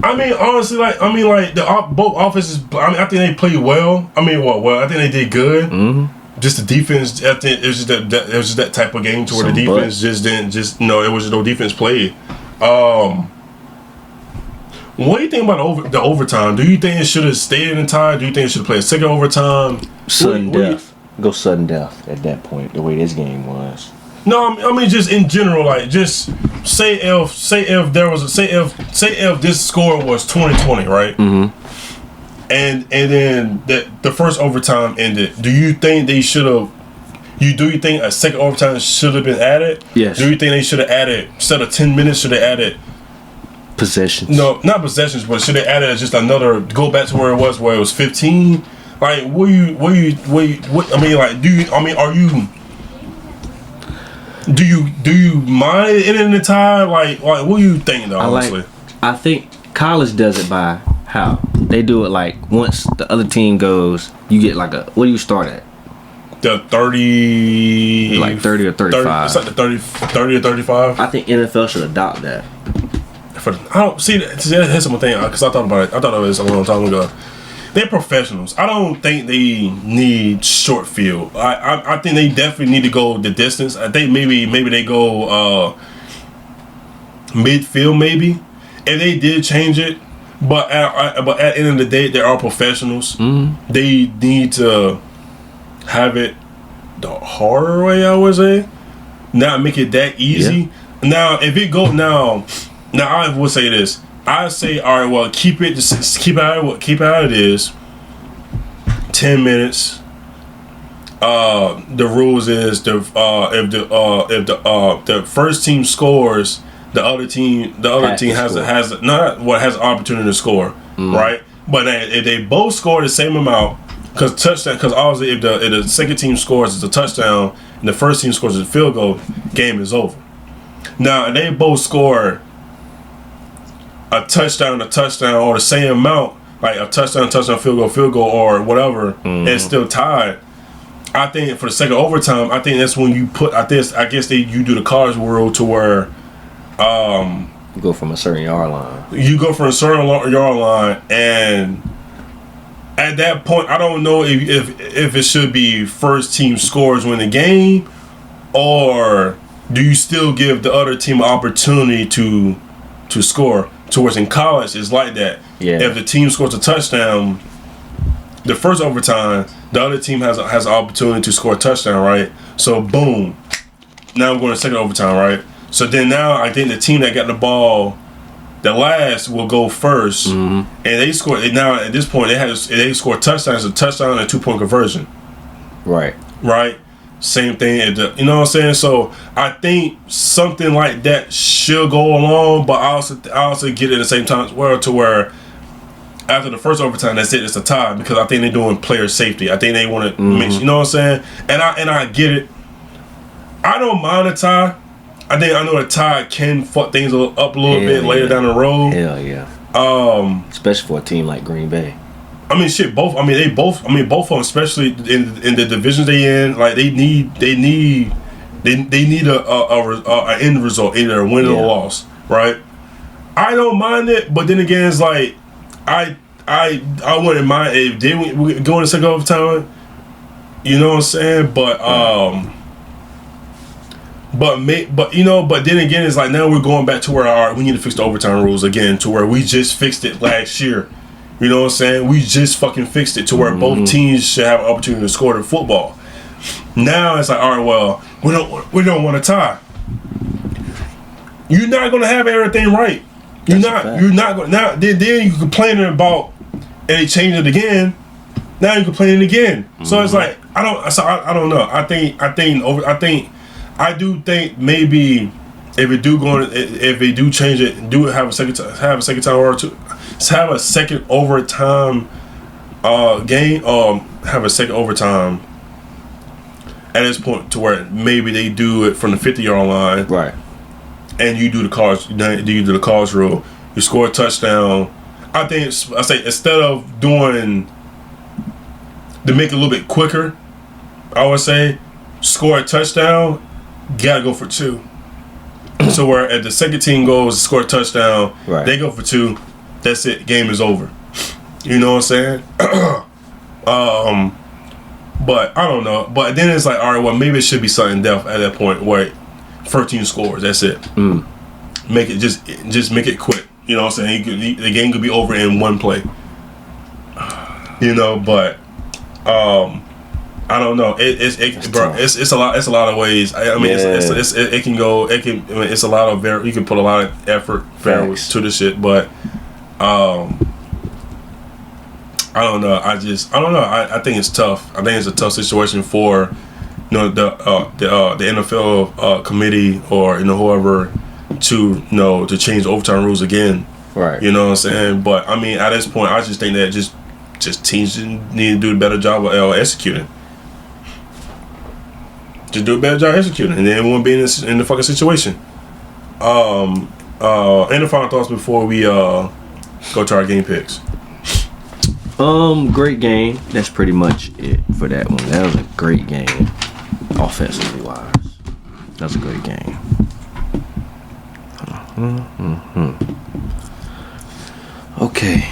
I mean, honestly, both offenses. I think they played well. I think they did good. Mm-hmm. Just the defense. I think it was just that type of game to where the defense just didn't. It was just no defense played. What do you think about the overtime? Do you think it should have stayed in time? Do you think it should have played a second overtime? Sudden death. Go sudden death at that point. The way this game was. No, I mean just in general, like just say if this score was 20-20, right? Mm-hmm. And then the first overtime ended. Do you think they should have? Do you think a second overtime should have been added? Yes. Do you think they should have added instead of 10 minutes? Should have added possessions? No, not possessions, but should have added just another. Go back to where it was 15. Like, are you? Do you mind it in the time? Like what do you think though? Honestly, I think college does it by How? They do it like once the other team goes, you get like a. What do you start at? The 30. Like 30 or 35. It's like the 30 or 35. I think NFL should adopt that. I don't see that. Here's something because I thought about it. I thought it was a long time ago. They're professionals. I don't think they need short field. I think they definitely need to go the distance. I think maybe they go midfield maybe. If they did change it, but at the end of the day, they are professionals. Mm-hmm. They need to have it the harder way, I would say. Not make it that easy. Yeah. Now, if it go now I would say this. I say, all right, well, keep it out of this. 10 minutes. The rules is if the first team scores, the other team has an opportunity to score, right? But if they both score the same amount, because obviously if the second team scores it's a touchdown and the first team scores a field goal, game is over. Now if they both score a touchdown, or the same amount, like a touchdown, field goal, or whatever, and it's still tied. I think for the second overtime, I think that's when you put. I guess you do the college rule to where you go from a certain yard line. You go from a certain yard line, and at that point, I don't know if it should be first team scores win the game, or do you still give the other team an opportunity to score? Towards in college, it's like that. Yeah. If the team scores a touchdown, the first overtime, the other team has an opportunity to score a touchdown, right? So boom, now we're going to second overtime, right? So then now I think the team that got the ball, the last will go first, and they score. Now at this point, they score touchdowns, a touchdown and a 2-point conversion. Right. Same thing, you know what I'm saying? So I think something like that should go along, but I also get it at the same time as well to where after the first overtime, that's it, it's a tie, because I think they're doing player safety. I think they want to make sure, you know what I'm saying? And I get it. I don't mind a tie. I know a tie can fuck things up a little bit later down the road. Hell yeah. Especially for a team like Green Bay. I mean, shit. Both of them, especially in the divisions they in, like they need a end result, either a win or a loss, right? I don't mind it, but then again, it's like I wouldn't mind if they go in the second overtime. You know what I'm saying? But then again, it's like now we're going back to where we need to fix the overtime rules again, to where we just fixed it last year. You know what I'm saying? We just fucking fixed it to where both teams should have an opportunity to score the football. Now it's like, all right, well, we don't want to tie. You're not gonna have everything right. You're not going. Now then you complaining about and they change it again. Now you're complaining again. So it's like I don't know. I do think maybe if they do change it, have a second time or two. Have a second overtime game. Have a second overtime at this point to where maybe they do it from the 50-yard line, right? And you do the college rule. You score a touchdown. I say instead of doing to make it a little bit quicker, I would say score a touchdown. Gotta go for 2. So where if the second team goes score a touchdown, they go for 2. That's it. Game is over. You know what I'm saying? But I don't know. But then it's like, all right, well, maybe it should be sudden death at that point where first team scores. That's it. Make it just make it quick. You know what I'm saying? The game could be over in one play. You know, but I don't know. It's a lot of ways. I mean, it's a lot of you can put a lot of effort to the shit, but. I don't know. I don't know. I think it's tough. I think it's a tough situation for, the NFL committee or whoever to change the overtime rules again. Right. You know what I'm saying? But I mean, at this point, I just think that just teams need to do a better job of executing. Just do a better job executing, and then we won't be in the fucking situation. Any final thoughts before we go to our game picks? Great game. That's pretty much it for that one. That was a great game, offensively wise. That was a great game. Okay,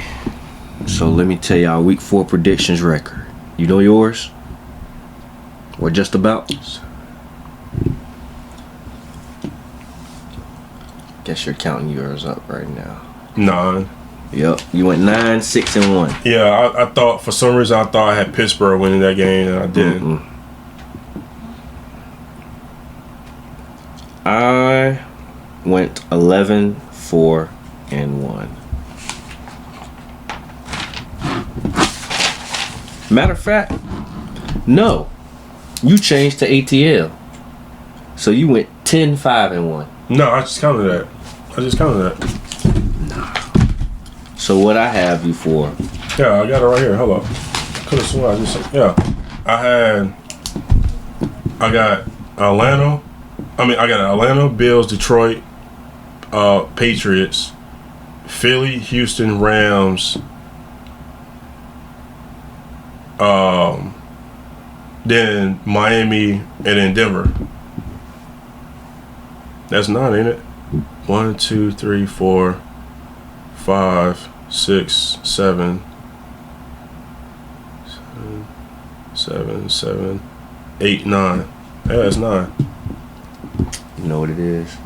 so let me tell y'all week 4 predictions record. You know yours? Or just about? Guess you're counting yours up right now. 9. Yep, you went 9, 6, and 1. Yeah, I thought for some reason I thought I had Pittsburgh winning that game, and I didn't. I went 11, 4, and 1. Matter of fact, no, you changed to ATL, so you went 10, 5, and 1. No, I just counted that. So what I have you for? Yeah, I got it right here. Hold up. Could have sworn I just said, yeah. I got Atlanta, Bills, Detroit, Patriots, Philly, Houston, Rams, then Miami, and then Denver. That's 9, ain't it? 1, 2, 3, 4, 5, 6, 7, 8, 9. Yeah, that's 9. You know what it is?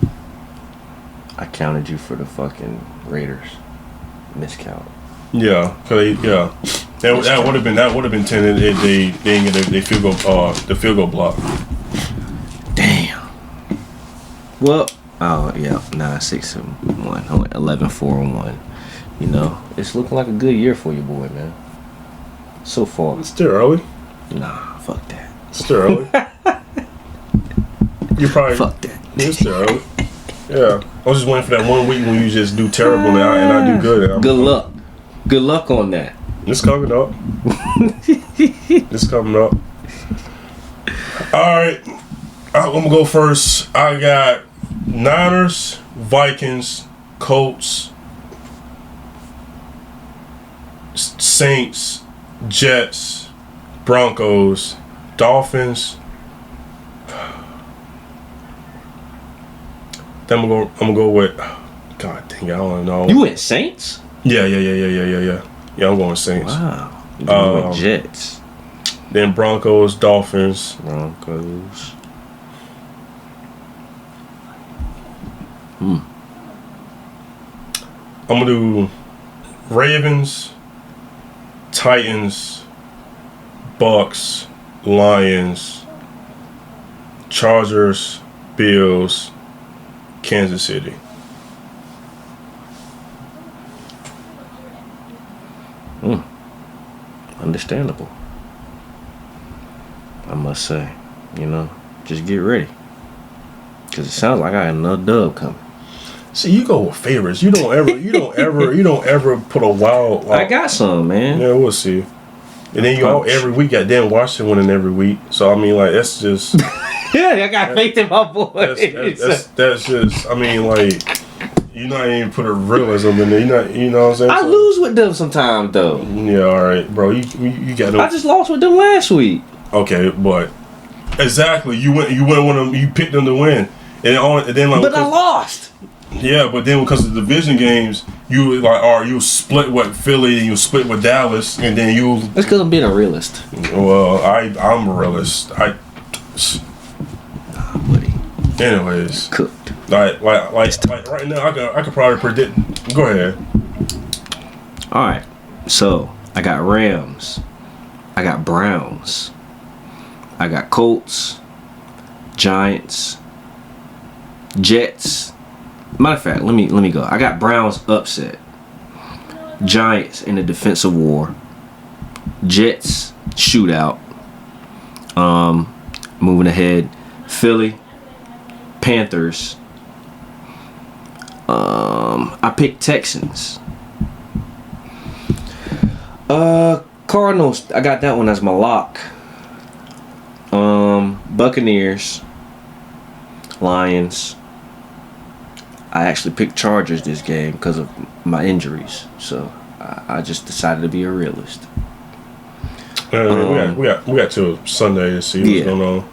I counted you for the fucking Raiders. Miscount. Yeah, that would have been 10. If they didn't get the field goal block. Damn. Well, 9, 6, and 1. I went 11, 4, and 1. You know, it's looking like a good year for you, boy, man. So far. It's still early. Nah, fuck that. It's still early. You probably fuck that. It's still early. Yeah, I was just waiting for that 1 week when you just do terrible and I do good. Good luck. Good luck on that. It's coming up. It's coming up. All right, I'm gonna go first. I got Niners, Vikings, Colts, Saints, Jets, Broncos, Dolphins. Then I'm gonna go with. God dang it, I don't know. You went Saints? Yeah. Yeah, I'm going Saints. Wow. You went Jets. Then Broncos, Dolphins. Broncos. I'm gonna do Ravens, Titans, Bucks, Lions, Chargers, Bills, Kansas City. Understandable. I must say, just get ready, cause it sounds like I got another dub coming. See, you go with favorites. You don't ever put a wild. I got some, man. Yeah, we'll see. And then every week got Dan Washington winning every week. So I mean, like that's just. Yeah, I got faith in my boy. That's just. I mean, like. You're not even put a realism in there. You know what I'm saying? I lose with them sometimes, though. Yeah, all right, bro. You got no. I just lost with them last week. Okay, but exactly, you went one of them. You picked them to win, and then like. But I lost. Yeah, but then because of the division games, you you split with Philly and you split with Dallas, and then you. That's because I'm being a realist. Well, I'm a realist. Nah, buddy. Anyways. Cooked. Like right now, I could probably predict. Go ahead. All right, so I got Rams, I got Browns, I got Colts, Giants, Jets. Matter of fact, let me go. I got Browns upset, Giants in the defensive war, Jets shootout. Moving ahead, Philly, Panthers. I picked Texans. Cardinals, I got that one as my lock. Buccaneers, Lions. I actually picked Chargers this game because of my injuries. So I just decided to be a realist. We got till Sunday to see what's going on.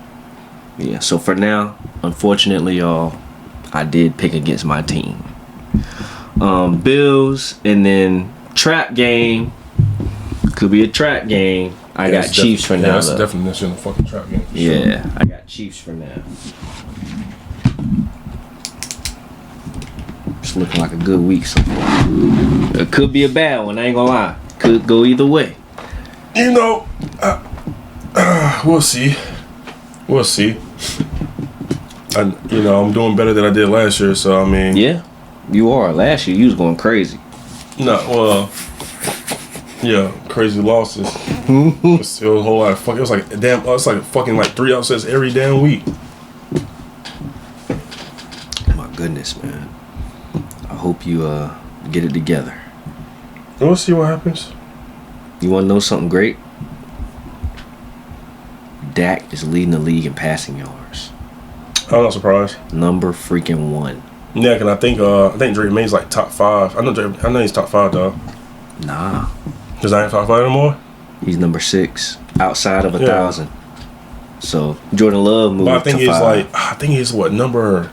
Yeah. So for now, unfortunately, y'all, I did pick against my team. Bills, and then trap game. Could be a trap game. I got Chiefs for now. That's the definition of a fucking trap game. Yeah, sure. I got Chiefs for now. It's looking like a good week so far. It could be a bad one. I ain't gonna lie. Could go either way. You know, we'll see. We'll see. I'm doing better than I did last year. So I mean, yeah, you are. Last year you was going crazy. No, well, yeah, crazy losses. It's still a whole lot of fucking. It was like it's like fucking like 3 upsets every damn week. My goodness, man. I hope you get it together. We'll see what happens. You want to know something great? Dak is leading the league in passing yards. I'm not surprised. Number freaking 1. Yeah, cause I think Drake May's like top 5. I know he's top 5 though. Nah. Cause I ain't top 5 anymore. He's number 6, outside of 1,000. So Jordan Love moved to 5. I think he's what number?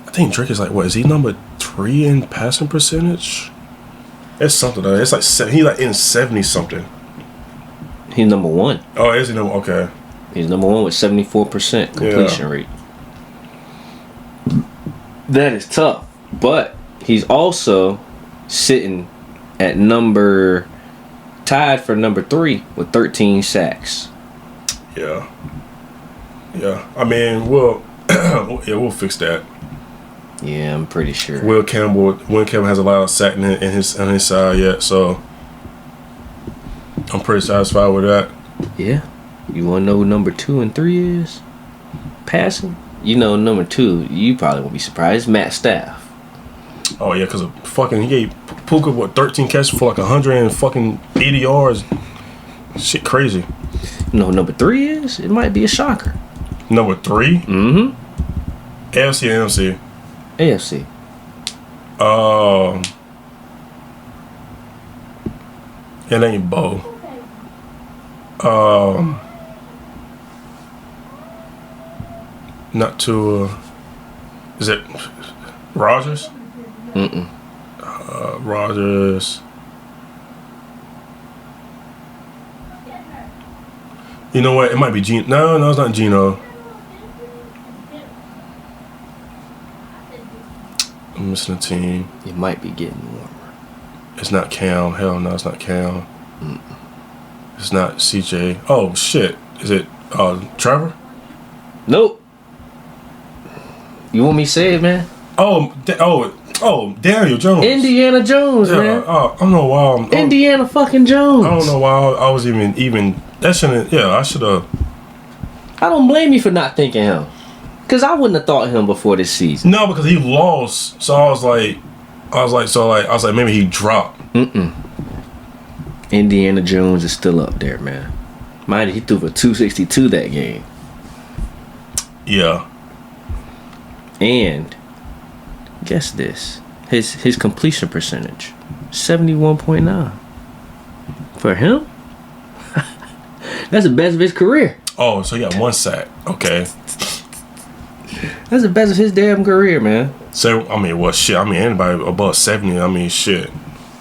I think Drake is like what? Is he number 3 in passing percentage? It's something though. It's like he's like in 70 something. He's number 1. Oh, is he number? Okay. He's number 1 with 74% completion rate. That is tough, but he's also sitting at tied for number 3 with 13 sacks. Yeah. I mean, we'll fix that. Yeah, I'm pretty sure. Will Campbell has a lot of sack in his side yet, so I'm pretty satisfied with that. Yeah. You want to know who number 2 and 3 is? Passing? You know, number 2, you probably won't be surprised. Matt Staff. Oh yeah, because he gave Puka 13 catches for like 180 yards. Shit, crazy. You know who number 3 is? It might be a shocker. Number 3? Mm-hmm. AFC and NFC. AFC. It ain't Bo. Not too. Is it Rodgers? Mm-mm. Rodgers. You know what? It might be Gino. No, it's not Gino. I'm missing a team. It might be getting warmer. It's not Cam. Hell no, it's not Cam. Mm-mm. It's not CJ. Oh shit! Is it Trevor? Nope. You want me to say it, man? Oh, Daniel Jones. Indiana Jones, man. I don't know why. Indiana fucking Jones. I don't know why I was even. That shouldn't. Yeah, I should have. I don't blame you for not thinking him, cause I wouldn't have thought him before this season. No, because he lost. So I was like, maybe he dropped. Mm-mm. Indiana Jones is still up there, man. Mind you, he threw for 262 that game. Yeah. And guess this, his completion percentage, 71.9. For him, that's the best of his career. Oh, so he got 1 sack. Okay. That's the best of his damn career, man. So I mean, well, shit. I mean, anybody above 70. I mean, shit.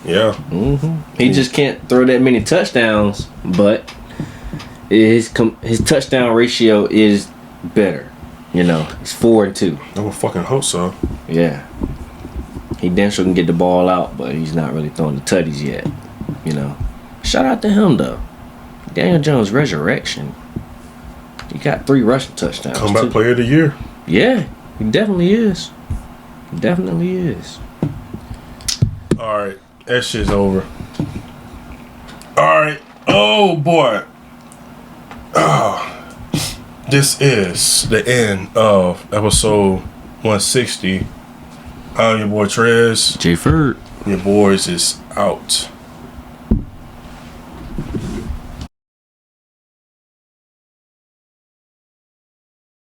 Yeah. Mm-hmm. He just can't throw that many touchdowns, but his touchdown ratio is better. You know, it's 4-2. I would fucking hope so. Yeah. He damn sure can get the ball out, but he's not really throwing the tutties yet. You know. Shout out to him, though. Daniel Jones' resurrection. He got 3 rushing touchdowns. Comeback player of the year. Yeah, he definitely is. He definitely is. All right. That shit's over. All right. Oh, boy. This is the end of episode 160. I'm your boy Trez. J. Ferd. Your boys is out.